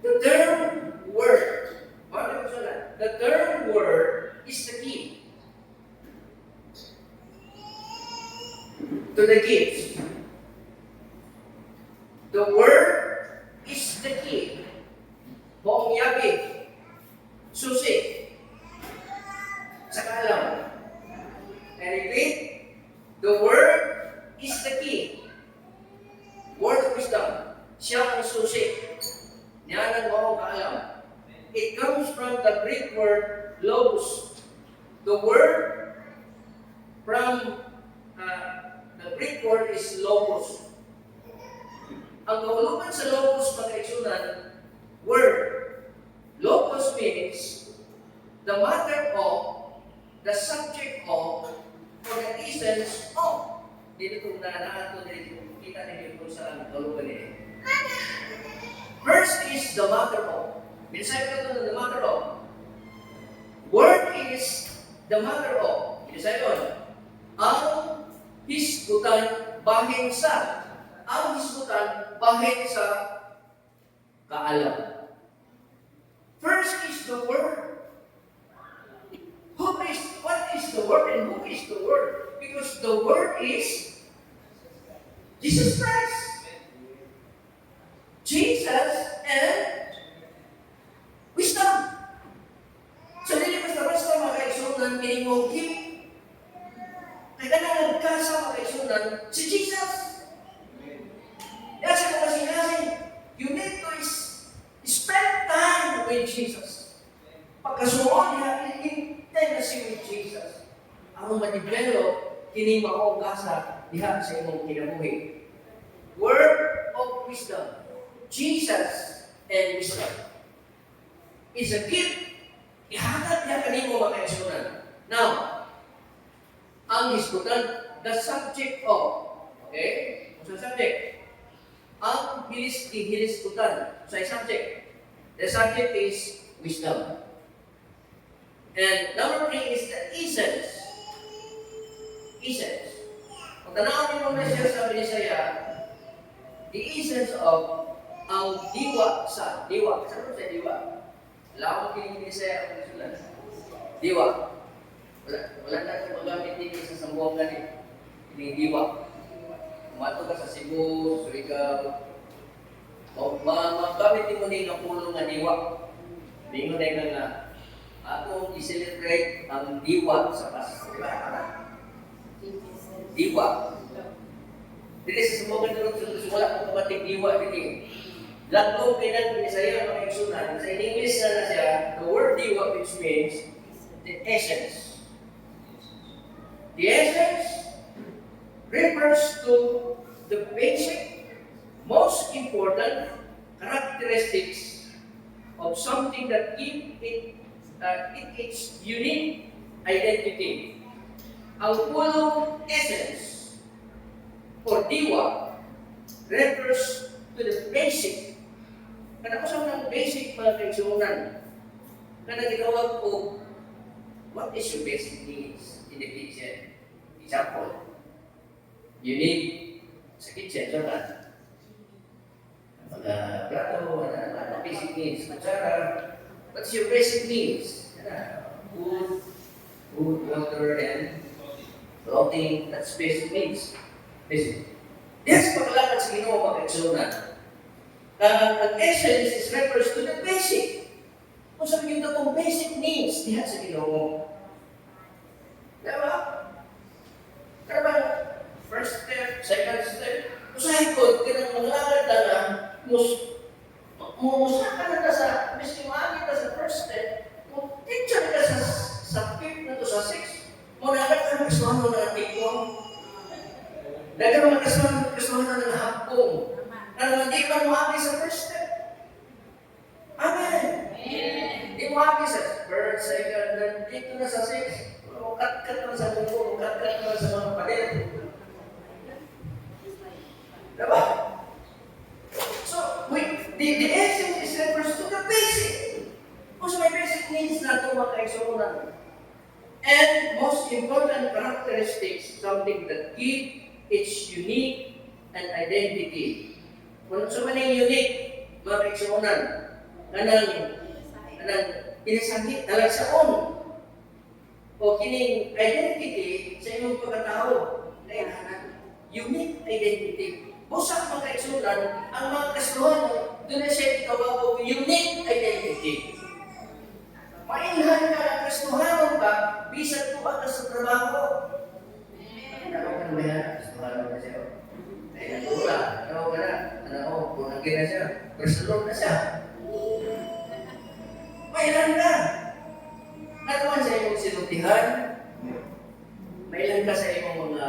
the term word, the term word is the key to the gifts. The word is the key. Buong yabi, susi, sa kaalam. And repeat, the word is the key. Word of wisdom. Siya ang susi. Niyanan mo ang kaalam. It comes from the Greek word logos. The word from the Greek word is logos. Ang kahulugan sa logos, mga kaigsunan, word. Logos means the matter of, the subject of, or the essence of. Dito kung naanahan ito, dito kita ninyo kung saan kahulugan nito. First is the matter of. Binisay ko ito the matter of. Word is the matter of. Binisay ko. Ang hisgutan bahin sa. Ang hisgutan bahin sa kaalam. First is the word. What is the word and who is the word? Because the word is Jesus Christ. Jesus and wisdom. So, dili basta-basta mga kaigsunan, kinimong him. Kaya na nagkasa mga kaigsunan, si Jesus. Kaya sa mga sinasin, you need to spend time with Jesus. Pagkasuon niya, intimacy with Jesus. Ang ma-develop, kini maong kasa, diha sa imong kinabuhi. Word of wisdom. Jesus and wisdom is a gift. Ihatag niya kanimo mga kaigsunan. Now, ang hisgutan, the subject of, okay? What's the subject? Ang hilisgutan sa subject. The subject is wisdom. And number 3 is the essence. Essence. Kung tanawin mo na siya sa Binisaya, the essence of ang diwa sa diwa. Saan sa diwa? Lawang Binisaya ang sulat. Diwa. Wala na itong magamit dito sa sambuangan ini diwa. Mato ka sa Cebu, Surigao. Magamit mo din ang pulo nga diwa. Bingon na nga atong i-celebrate ang diwa sa Pasko. Diwa. Dili sa sambuangan doon, wala kong kabating diwa dito. Laktong pinag-Binisaya ang kaigsunan. Sa English na siya, the word diwa which means the essence. The essence refers to the basic, most important characteristics of something that give it its unique identity. Ang pulong essence or diwa refers to the basic. Kana ko ng basic mga kaigsunan. Kana gitawag ko, what is your basic needs in the kitchen? Example, you need sa kitchen, so na mga plato, mga basic needs, kutsara. What's your basic needs? Food, water, and clothing. That's basic needs. Basic. Yes, paglalakad sa Ginoo mga kaigsunan. Ang essence is refers to the basic. Kung sabihin ito itong basic needs diha sa Ginoo. Diba? Diba? First step, second step. Usahin ko, kinang maglakad na na, musa ka na sa, miski maagit na sa first step, kung teacher ka sa fifth na to sa sixth, munagad ka ng kasuhan mo na tikong. Dagan mga kasuhan na ng hapong. Na hindi ka maagit sa first step. Amen. Hindi mo agit sa first, second, then dito na sa sixth. Kat-kat na sa mundo, kat-kat na sa mga pader. Diba? So, the essence is refers to the basic. Kasi may basic needs na ito mga kaigsunan. And most important characteristics, something that give its unique and identity. Kung sa maning unique, mga kaigsunan, anang pinasangit talag sa on. O kining identity sa inyong pagkatao. Kailangan unique identity. Busak mga kaigsunan, ang mga kasuhan, doon na siya itawag o unique identity. Mainhan ka ng kasuhan ka, bisan po ba ka sa trabaho? Ano ka na ba yan? Kasuhan ka siya. Ay, natula. Ano ka na? Ano, punagin na siya. Personal na siya. Mainhan ka. Naman sa imong sinutihan, mailan ka sa imong mga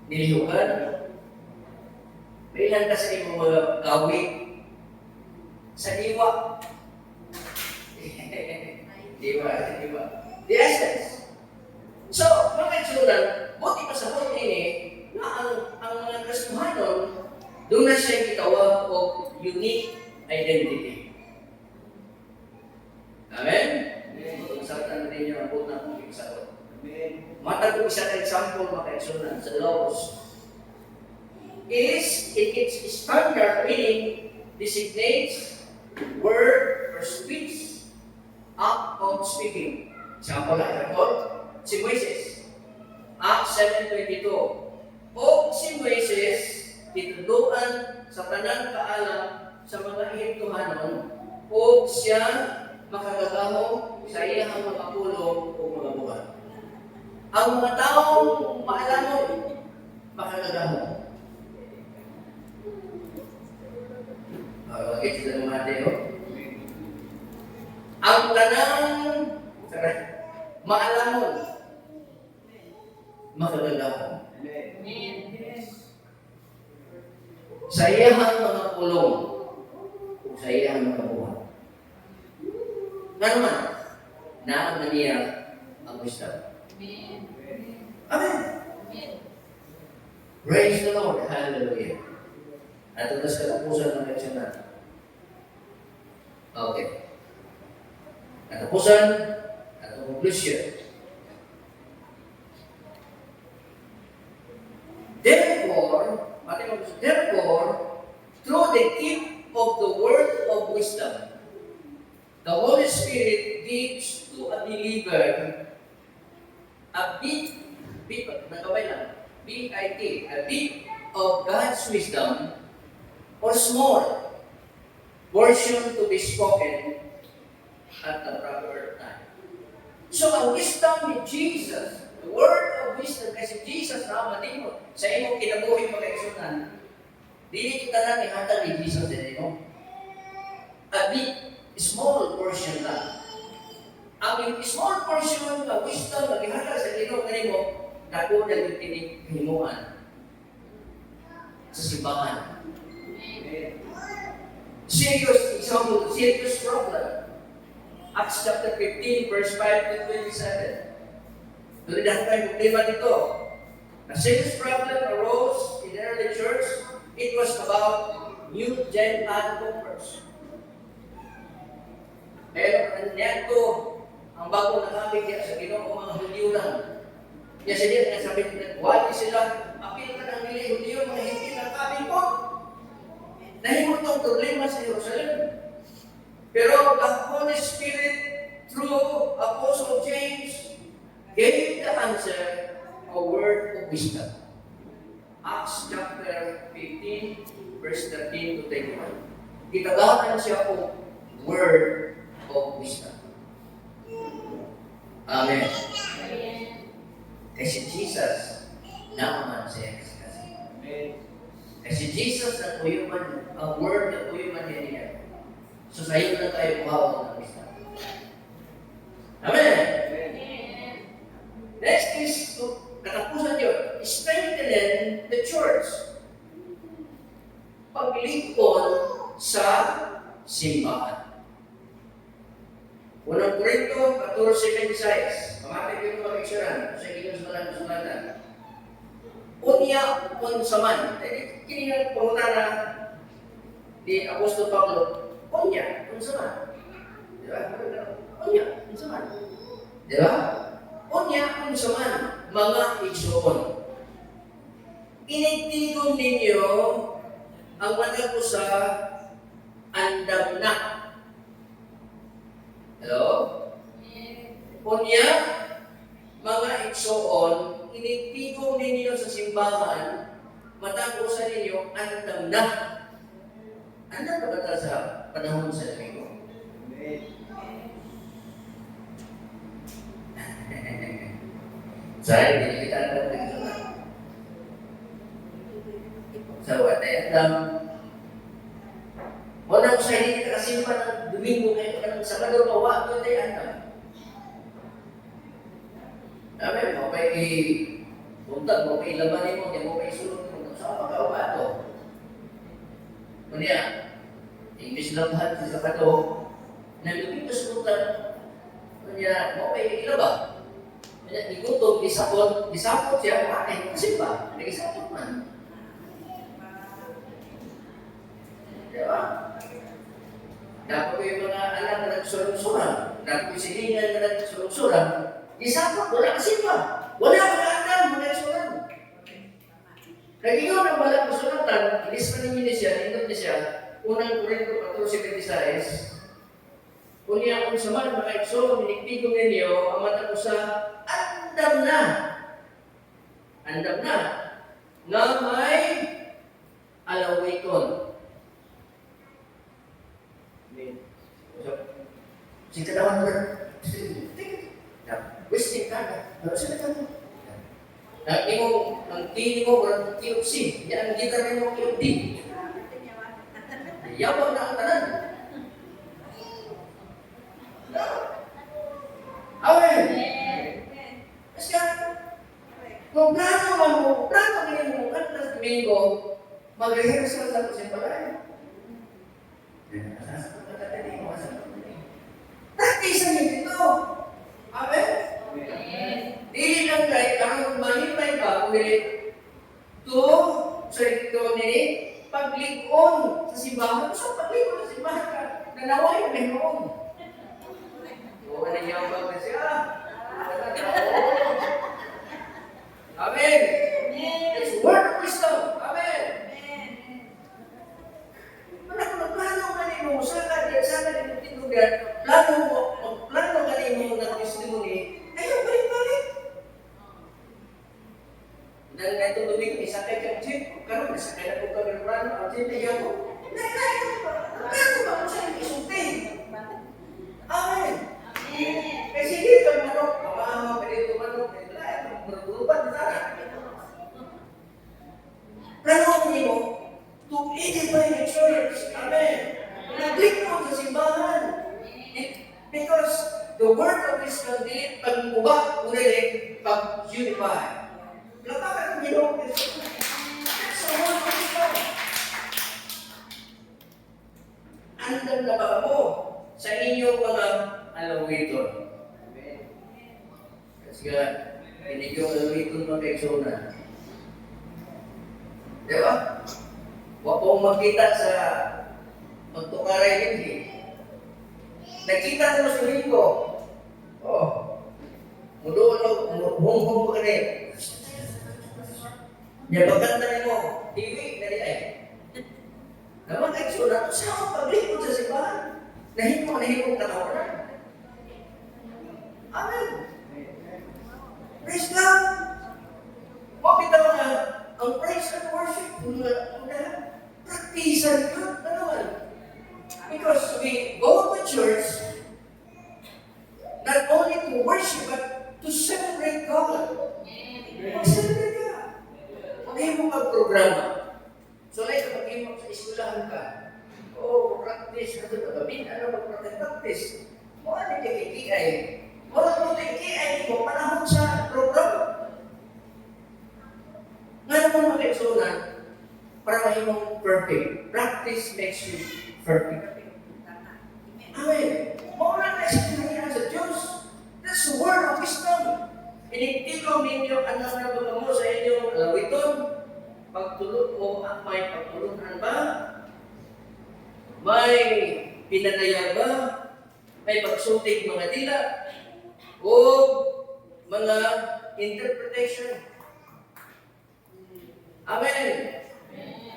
niliyugan, mailan ka sa imong mga gawin, sa diwa. Diwa. The essence. So, mga kaigsunan, buti pa sa buti ni, na ang mga Kristohanon, doon na siya gitawag o unique identity. Amen? Satan din yung abot na kung iksagot. Matag ko isa na example mga kaigsunan sa laws is in its standard meaning designates word or speech, act of speaking. Example, si Moises, Acts 7:22. O si Moises, tituduan sa tanang kaalam sa mga Ehiptohanon, o siya makagagaho sa iyang mga pulong o mga buwan. Ang mga taong maalamon, makagagaho. Bakit sila mga Mateo? Ang tanang maalamon, makagagaho. Sa iyang mga pulong o sa iyang mga buwan. Nga naman, naam na niya ang wisdom. Amen. Praise the Lord. Hallelujah. At ito sa katapusan ng leksyon natin. Okay. Katapusan at conclusion. Therefore, through the gift of the word of wisdom, the Holy Spirit gives to a believer a bit of God's wisdom or small portion to be spoken at the proper time. So, ang wisdom ni Jesus, the word of wisdom, kasi Jesus na matino sa imong kinabuhi mga kaigsunan, dili kita na ihatag ni Jesus din imo. A bit, small portion lang. Ang small portion ng wisdom na ihatag sa Ginoo kanimo, dako na yung tinihimuan sa simbahan. Serious example, serious problem. Acts chapter 15, verse 5 to 27. Tuloy na tayo problema dito. A serious problem arose in the early church. It was about new Gentile converts. Pero nito, ang bago nakabig sa Ginoo mga Hudyo lang. Kaya sila nasabi nila, wali sila, apil ka ng nila Hudyo, mga hindi nakabig po. Nahimot itong problema sa Jerusalem. Pero the Holy Spirit, through Apostle James, gave the answer, a word of wisdom. Acts chapter 15, verse 13 to 21. Itagakan siya po, word of wisdom. Amen. Kasi Jesus, naman siya. Kasi Jesus, ang uyuman, ang word na uyuman niya. So sa iyo na tayo buhawa ng wisdom. Amen. Next is, katapusan yun, strengthening the church. Paglingkod sa simbahan. Unang Korinto 14:26. Pamatig yung mga picturean. Sa ilang sulatan. Unya unsaman. Kini nga pumunta na di Apostol Pablo. Unya unsaman. Di ba? Unya unsaman. Di ba? Unya unsaman. Mga igsoon. Inigtigong ninyo ang mata ko sa andam na. Hello? Unya, mga igsoon, inigtigong ninyo sa simbahan, matapusan ninyo, andam na. Andam na ba sa panahon sa Domingo? Saya hindi kita andam na ito na. Sa watay andam. Wala ko sa hindi nakasimpan ng Domingo ngayon ka ng Sabado, mawa ko tayo andam. Amen, mo pa i-buntag, mo pa ilabanin mo, mo pa isulong mo, sa pagkawa ito. Kunya, English lang lahat sa Sabado, nalubing sa buntag, kunya, mo pa ilaba. Kunya, igutom, disapot siya, bakit? Kasi ba? Nag-isapot man. Diba? Dapat ko yung mga anak na nagsurang-surang, dapat ko yung silingan na nagsurang-surang, isapot, wala kasi pa. Wala ka-andam, wala surang. Nag-iyon ang walang kasulatan, inis pa ninyo siya, nindot niya siya, unang Korinto 14:26. Kunya kung saman, mga igsoon, minigtigong ninyo, ang mata ko sa andam na. Andam na. nga may alawiton. Si kadawan mo, wasting ka na. Ano sila ka mo? Ang tini mo, walang kiopsi. Yan ang kita rin mo kiopdi. Yabang na ang tanan. Amen. Kasi kung plano ganyan mo, at na Domingo, mag-rehearsal sa kusimpalaya. Practice ang ito. Amen? Dili lang kayo, ang mahintay ka, kung nini, paglikon sa simbahan. So, paglikon sa simbahan ka, nanaway ang Panginoon. Oo, nangyabang na siya. Amen. It's word of wisdom. Amen. Plano ka nimo, saka din tinugan, plano ka nimo ng testimony, ayaw balik-balik. Dan ito tubig, isakay kang jeep, karon isakay na po kami plano, ang jeep na yan mo. Plano ba mo siya isulti? Amen. Kasi dito manok, dito manok, berubah di sana. Plano nimo, to edify the church. Amen. Naglikod sa simbahan. Because the word of wisdom dili pag-ubah, ulit pag-unify. Lapakan ang Ginoo. That's the word of wisdom. Andam na ba mo sa inyong mga alawiton? Amen. Kasi nga, inyong alawiton mga kaigsoon. Di ba? Huwag pong magkita sa magtukaray hindi. Nagkita ko sa linggo. Oh. Hung-hung ka rin. Nyabaganda mo, tiwi na rin ay. Naman ay sunat, siya ang paglikod sa simbahan. Nahimong katawaran. Amen. Praise God. Mapitaw na ang praise and worship. Practice yun. Because we go to church not only to worship but to celebrate God. Mag-celebrate ka. Pag-ibig mo mag-programa. So like pag-ibig mo sa iskulahan ka. Practice na ito na gabi. Ano mag-practice? Ano kikikiay? Wala mo kikikiay mo panahon sa programa. Nga naman mag-eksunan para mahimong perfect. Practice makes you perfect. Amen. Mawala na siya sa Diyos. That's the word of wisdom. Initikaw ninyo ang nababa mo sa inyong alawiton. Pagtulog mo ang may pagtulunan ba? May pinanayang ba? May pagsutig mga dila? O mga interpretation? Amen.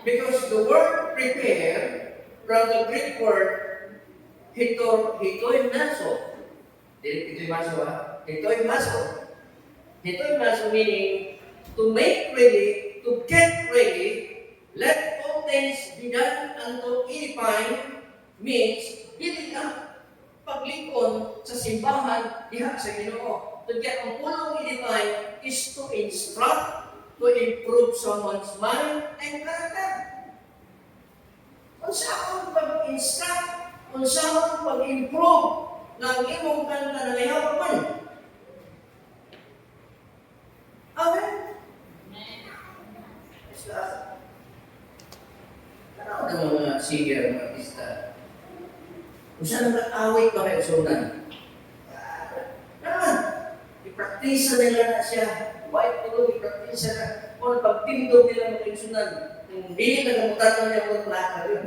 Because the word prepare from the Greek word hitoimaso. Hitoimaso meaning to make ready, to get ready, let all things be done unto edifying means building up, paglikon sa simbahan diha sa Ginoo. To get ang pulong edify is to instruct, to improve someone's mind and character. Kung saan pag-instruct, kung saan pag-improve ng imong kanta na nayapaman. Amen? Ano ang mga singer, mga artista? Kung saan nag-awit pa kayo sunan? Naman, ipraktisa nila na siya. White tulog, ipraktisa na. Kung pagtindog nila mga sunan, hindi nagamutan niya kung plaka yun.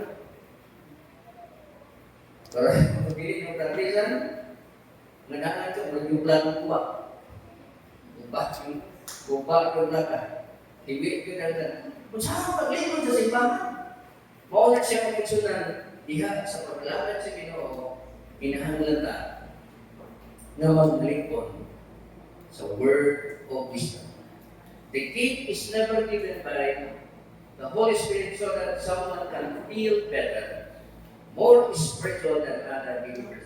Kalau begini yang terbilang, mendengar itu berjumlah kuat, ubah ke belakang, tiwik ke dalam. Usaha paglingkod sa simbahan. Mau na siya magkiksunan, diha sa paglalat sa Ginoo, kinahanglan ta na maglingkod sa word of wisdom. The gift is never given by the Holy Spirit so that someone can feel better, more spiritual than other believers.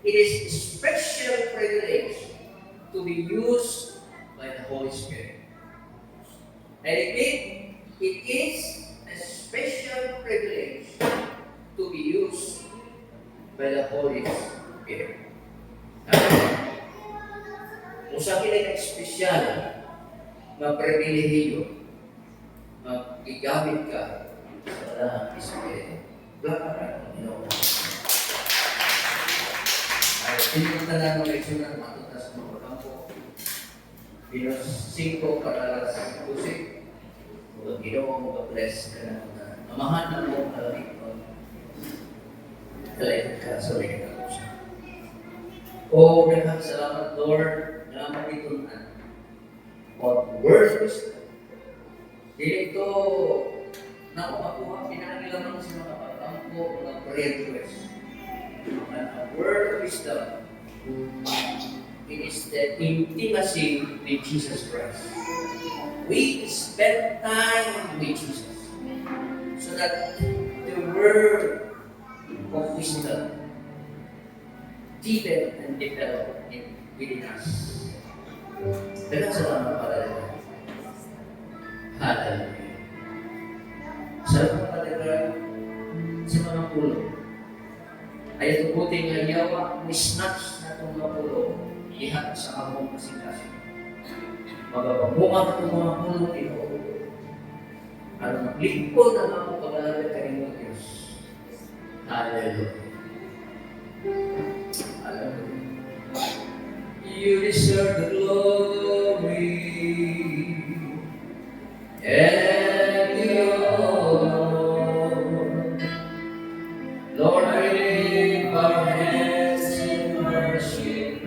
It is a special privilege to be used by the Holy Spirit. And it is a special privilege to be used by the Holy Spirit. Usa kini ka espesyal na pribilehiyo na gigamit ka sa Dalawang Espiritu. Black ay pinunta na ng leksyon na matutas ng pagkampo. Pinos 5 para alas 12. Huwag Ginoo mag-bless ka na amahan na mo kalalik ko. Kalalik ka sa likin ako siya. Oh, daghang salamat, Lord, na magitunan. What word wisdom. Dili ito na makuha pinangilaman sa mga pagkampo, mga prayer request. And a word of wisdom, it is the intimacy with Jesus Christ. We spend time with Jesus so that the word of wisdom deepen and develop within us. Daghang salamat para rin. Hallelujah. Salamat para sa mga pulo. Ay tubuti nga yawa, misnatch na itong mga pulo, ihat sa among kasing-kasing. Magpapabunga na itong mga pulo ito. At maglingkod na mga pag-alala kayo ng Diyos. Hallelujah. Hallelujah. You deserve the glory and the honor. Lord, I lift our hands in worship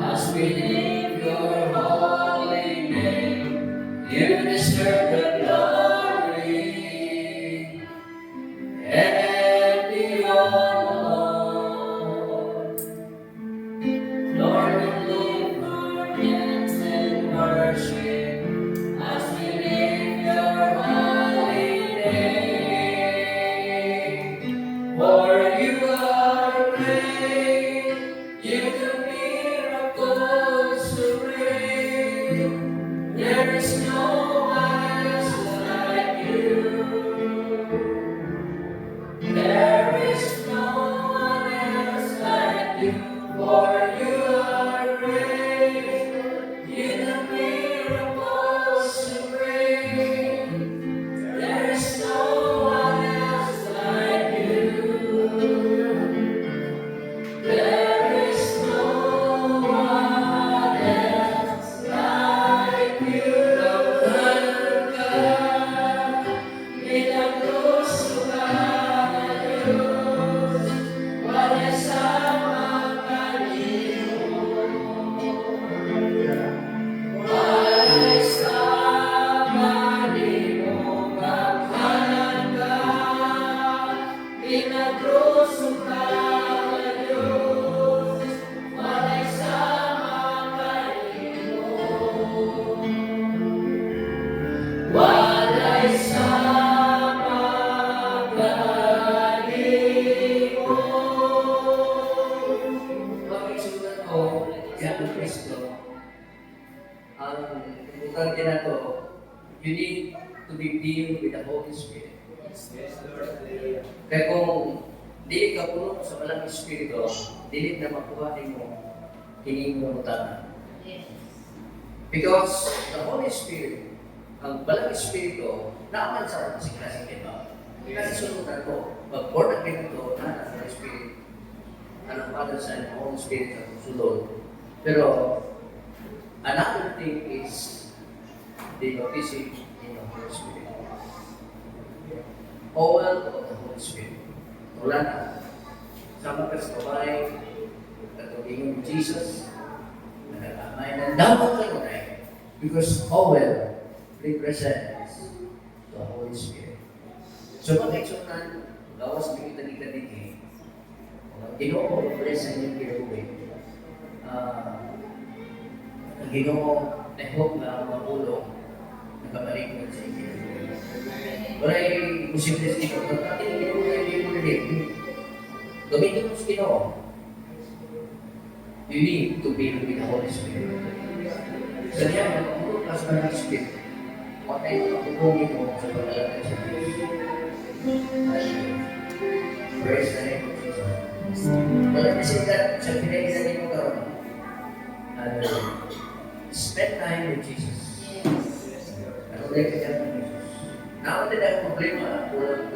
as we lift your holy name. You deserve the glory and the honor. Lord, we lift our hands in worship as we lift your holy name. For you are great, you do miracles so great. There is no one else like you. There is no one else like you. For you are great, you do miracles so great. There is no one else like you. There is no one else like you. Milagroso ka, Diyos, wala'y sama kanimo. Wala'y sama nimo, kaphanan ka. Milagroso ka, Diyos, wala'y sama kanimo. Wala'y sama kanimo. Pag-isulat ko, yan ang Kristo. Ang importante na to, you need to be filled with the Holy Spirit. Kaya kung dili ka puno sa walang Espiritu, dili na makuha mo kining utang. Because the Holy Spirit, ang walang Espiritu, naaman sa kasing-kasing kita. Kasi sunutan ko, pag-born again ito, na Holy Spirit, anong Father, Son, and Holy Spirit ang sunod. Pero, another thing is the baptism in the Holy Spirit. Oil of the Holy Spirit. Wala na. Sama ka sa babae, katulingin ni Jesus, nagkakamay, nandamot kayo na because oil represents the Holy Spirit. So, pag-eksunan, gawas na kita dito, Ginoo, bless ang iyong kiruwi. Ang Ginoo, I hope na mapulong nakabalik mo sa inyo. Wala'y posibles dito. Pagkatin hindi mo na hindi mo na dito. Gamitin mo sa Ginoo. You need to be with the Holy Spirit. Sa niya, magpapulong ka sa Holy Spirit. Huwag tayo magpapulungin mo sa paglalagay sa Diyos. Praise the name of Jesus. Walang nasigat sa pinag-isanin mo karoon. Spend time with Jesus. Ano ulit ka dyan ng Jesus? Naman din ang problema. Walang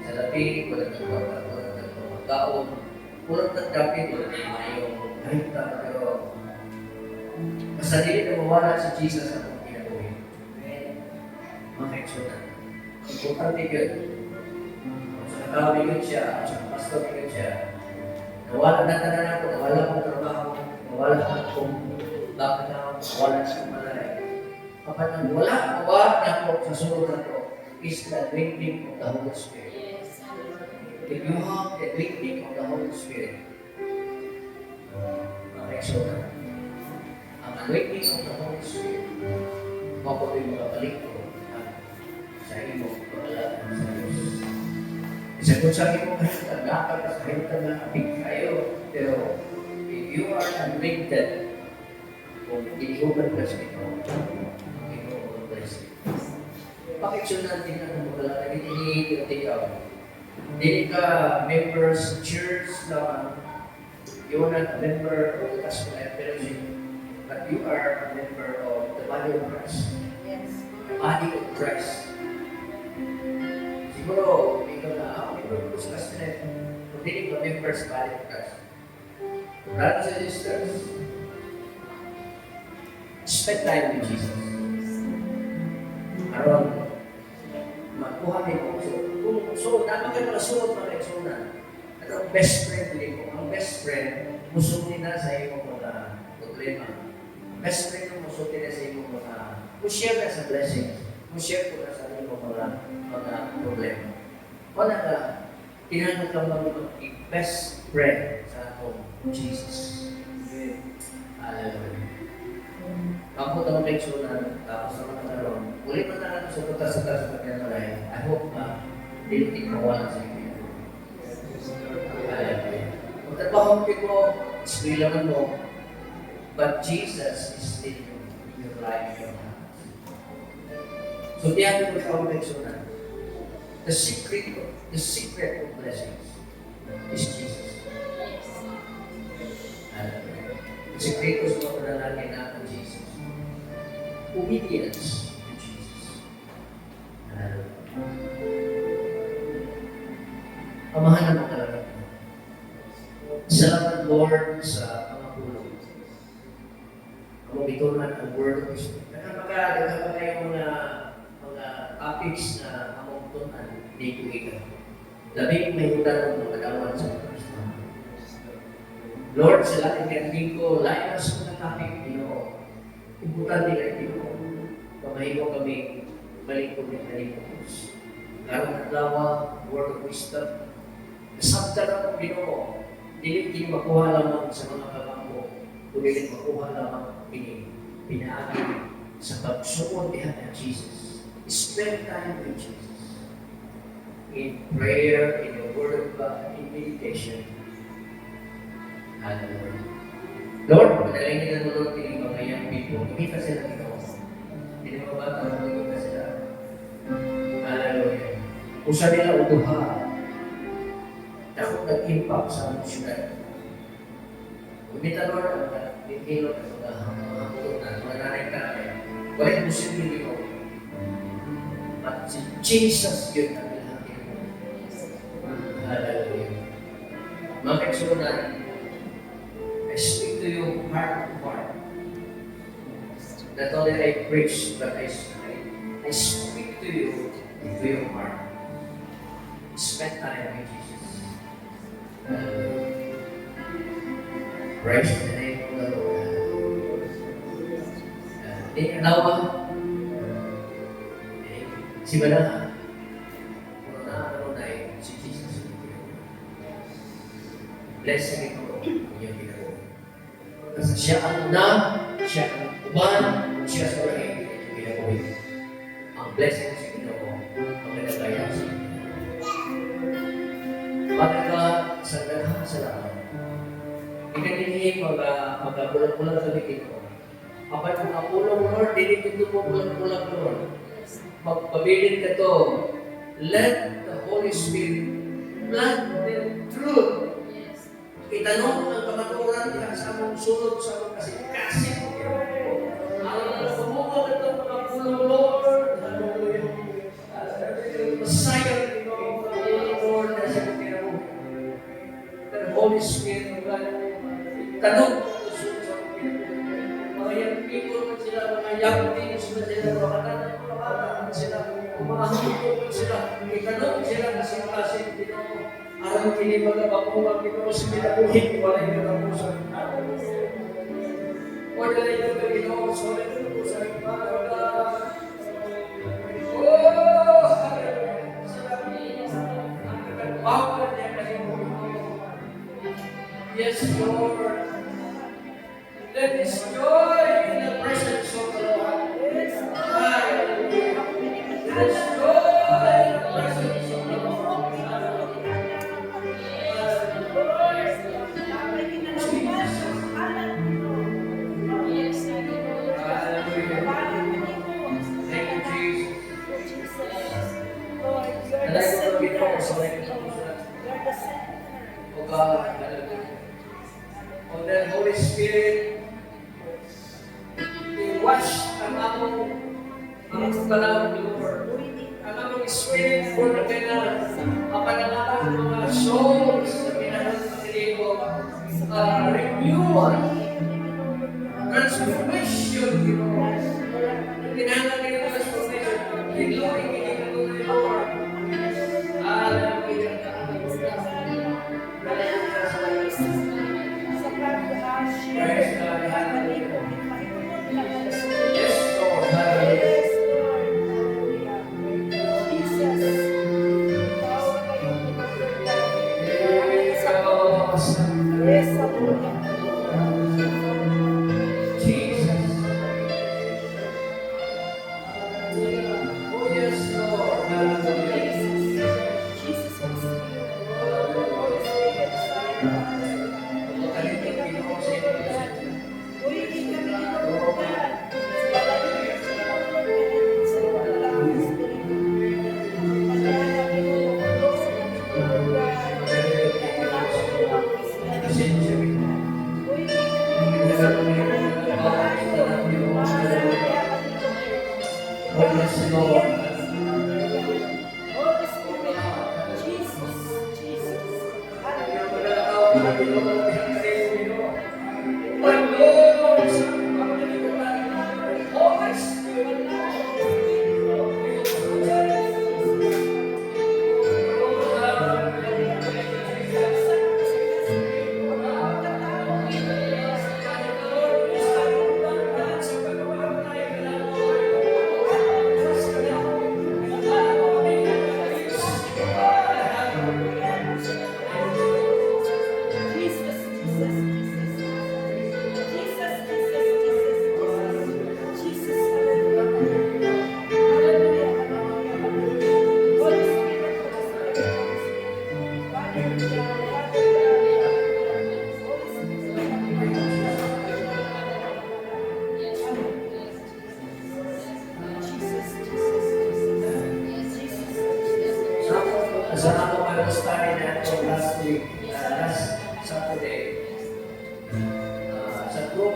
sa labi, walang nagpapag, walang nagpapagkaon, walang nagdapit, walang mayong kahit na, pero basta hindi na mawala si Jesus sa kong ginagawin. Mga kaitsunan. Importante yun. Sa nakawin yun siya, sa pastor yun siya, nawala na tanan ako, nawala akong trabaho, nawala akong bakit na nawala sa malay. Kapag nang wala na ako sa sunod na ito, is the drinking of the Holy Spirit. If you have the drinking of the Holy Spirit, Exodus. Ang anointing of the Holy Spirit, mapuloy makabalik ko sa imo paglalakad sa Diyos. Isa kung sabi mo kahit naglakad ka kahit naglakapig kayo, pero if you are anointed, kung iniuban ka sa ito, iniuban ka sa ito. Pakitsunan din ang paglalakad, hindi ikaw. Hindi ka members sa church na you are not a member of the Gospel Fellowship, but you are a member of the body of Christ. Yes. The body of Christ. Siguro, ikaw na, member ko sa Gospel kung hindi ka member sa body of Christ. Brothers and sisters, spend time with Jesus. Aron, magkuha din ko. So, napakalasunod mga kaisunan. Ano ang best friend din ko? Ang best friend, musunin na sa iyong mga problema. Best friend mo musunin na sa iyong mga, share na sa blessings, share ko na sa iyong mga problema. Wala ka, tinanong ka mag-best friend sa atong Jesus. Hallelujah. Kapag ang kaisunan, tapos naman na ron, ulit na natin sa tutas-tutas sa pagkakalay. I hope na hindi mawala sa inyo. Kung trabaho ko, ispilaman mo, but Jesus is still in your life. So, diyan ko sa kaisunan. The secret of blessings is Jesus. The secret of sa panalangin natin Jesus. Obedience to Jesus. Pamahalan mo talaga. Salamat Lord sa pangapulong. Kamabitunan ang word of wisdom. Nagkapaka yung mga topics na among dito ikaw. Labing may utan ng mga dawan sa Kristo. Lord, sa laking kanding ko, layan sa mga topic, ibutan nila, pamahigo kami, balik ko ng kalimang Diyos. Karong adlawa, word of wisdom. Nasabta na kong Ginoo, hindi makuha lamang sa mga kagambo, kundi makuha lamang pinaagi sa pagsuon dihan ng Jesus. Spend time with Jesus. In prayer, in the Word of God, in meditation. Hallelujah. Lord, madalingin na Lord, hindi mga young people, hindi ka sila ikaw. Hindi mga bata, hindi ka sila. Hallelujah. Usa nila utuha, ako nag-impact sa aming syudad. Kumita Lord, ang nagkilot at mga hangtunan, mga nanay-tatay, walang posible dito. At si Jesus yun ang bilangin mo. Hallelujah. Mga kaisunan, I speak to you heart to heart. Not only I preach, but I speak to you into your heart. Spend time with Jesus. Praise the name of the Lord. Di nawa, si Bala, kung na si Jesus. Blessed be God, yung ginagawa. Kasi siya ang una, siya ang uban, siya sa lahat yung ginagawa. blessing sa Ginoo magdagaya sa inyo. Father God, sa daghang salamat. Ikaninihin magabulag-bulag sa Ginoo. Apat mga pulong, Lord, dili ko po bulag-bulag, Lord. Magpabilin ka to. Let the Holy Spirit plant the truth. Itanong ang kamaturan niya sa among sulod sa among kasing-kasing. Ang sumuko na itong mga pulong, Lord. Hallelujah. Messiah, Lord, na sa kinabuhi. The Holy Spirit, tanong mga young people man sila, mga young teens man sila, mga katanang sila, mga hanggang sila, itanong sila kasing-kasing, alam kini mga bakuha, Ginoo sa kinabuhi, walay katapusan. Wala na ito ka Ginoo, sa walay katapusan. Oh! Salamat niya kasi mo. Yes, Lord. Let us joy in the presence of the Lord. Hallelujah. Let us joy in the presence of the Lord. O God, o the Holy Spirit, i-wash ang among kalam, Lord. Ang among spirit, Lord, na kailangan mapanalala ang mga souls na pinanong pagkiligo, renewal, transformation, Lord. Kailangan kayo ng transformation. Glory, kinikilig, Lord. Hallelujah. Praise God. Hallelujah. Yes, Lord. Hallelujah.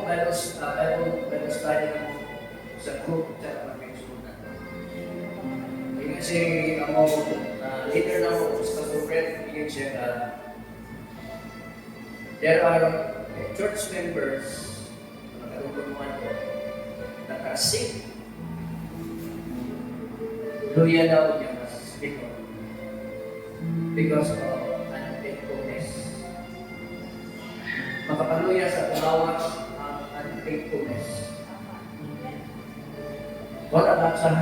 Bible study sa group at pag-mensunan. Kasi ako, leader na ako sa Fred, bigyan siya there are church members na nagkaroon ko nakasing. Luya daw niya mas speaker because of unfaithfulness. Makapaluya sa tawag ang unfaithfulness. Wala lang sa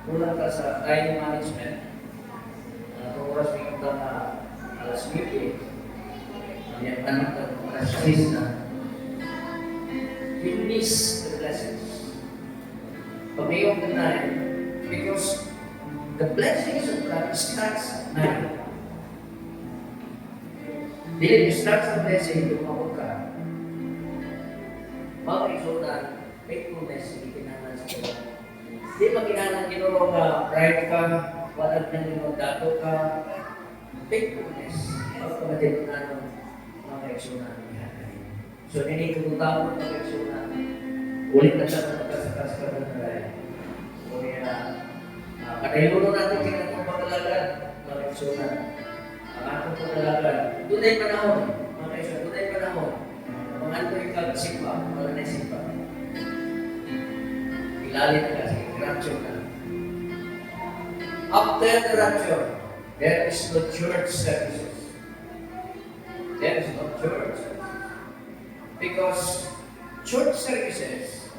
kulang ka sa time management. Oras may ito na alas 9. Ang anak ng alas 6 na. Hindi miss the blessings. Pag iyong deny, because the blessings of God starts now. Dili start sa blessing, lumabot ka. Mga kaisunan, faithfulness, hindi kinahanglan sa Diyos. Di ba kinahanglan ginuro ka, pride ka, walang nang dato ka, faithfulness. Pagkamatid na ng mga kaisunan. So, hindi kumutawag ng kaisunan. Ulit na siya ng pagkasakas ka ng naray. Kaya, kadahilunan natin kinatong pagkalagad, mga kaisunan. Ang atong pagkalagad, doon ay panahon, mga kaisunan, doon ay panahon. Kung ano yung kagsimpa, wala na simpa. Ilalim ka, rapture ka. After the rapture, there is no church services. There is no church services. Because church services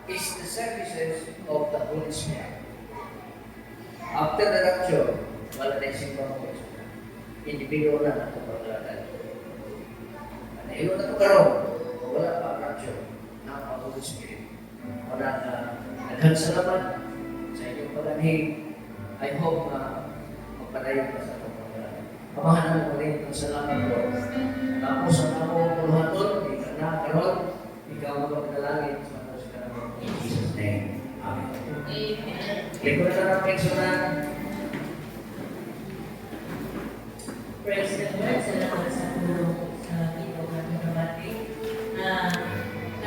is the services of the Holy Spirit. After the rapture, wala na simpa mo. Individual na ito paglalagay. Ilo na ito karoon, wala pa rapture ng Holy Spirit. Wala na nagsalamat sa inyong pag-anhig. I hope na magpadayon ka sa itong paglalagay. Pamahanan mo rin ang salamat ko. Tapos ang ako puluhaton, di ka na karoon, ikaw ang magdalangin sa mga sinabi. In Jesus' name. Amen. Liko na lang ang peksunan. Praise the Lord. Salamat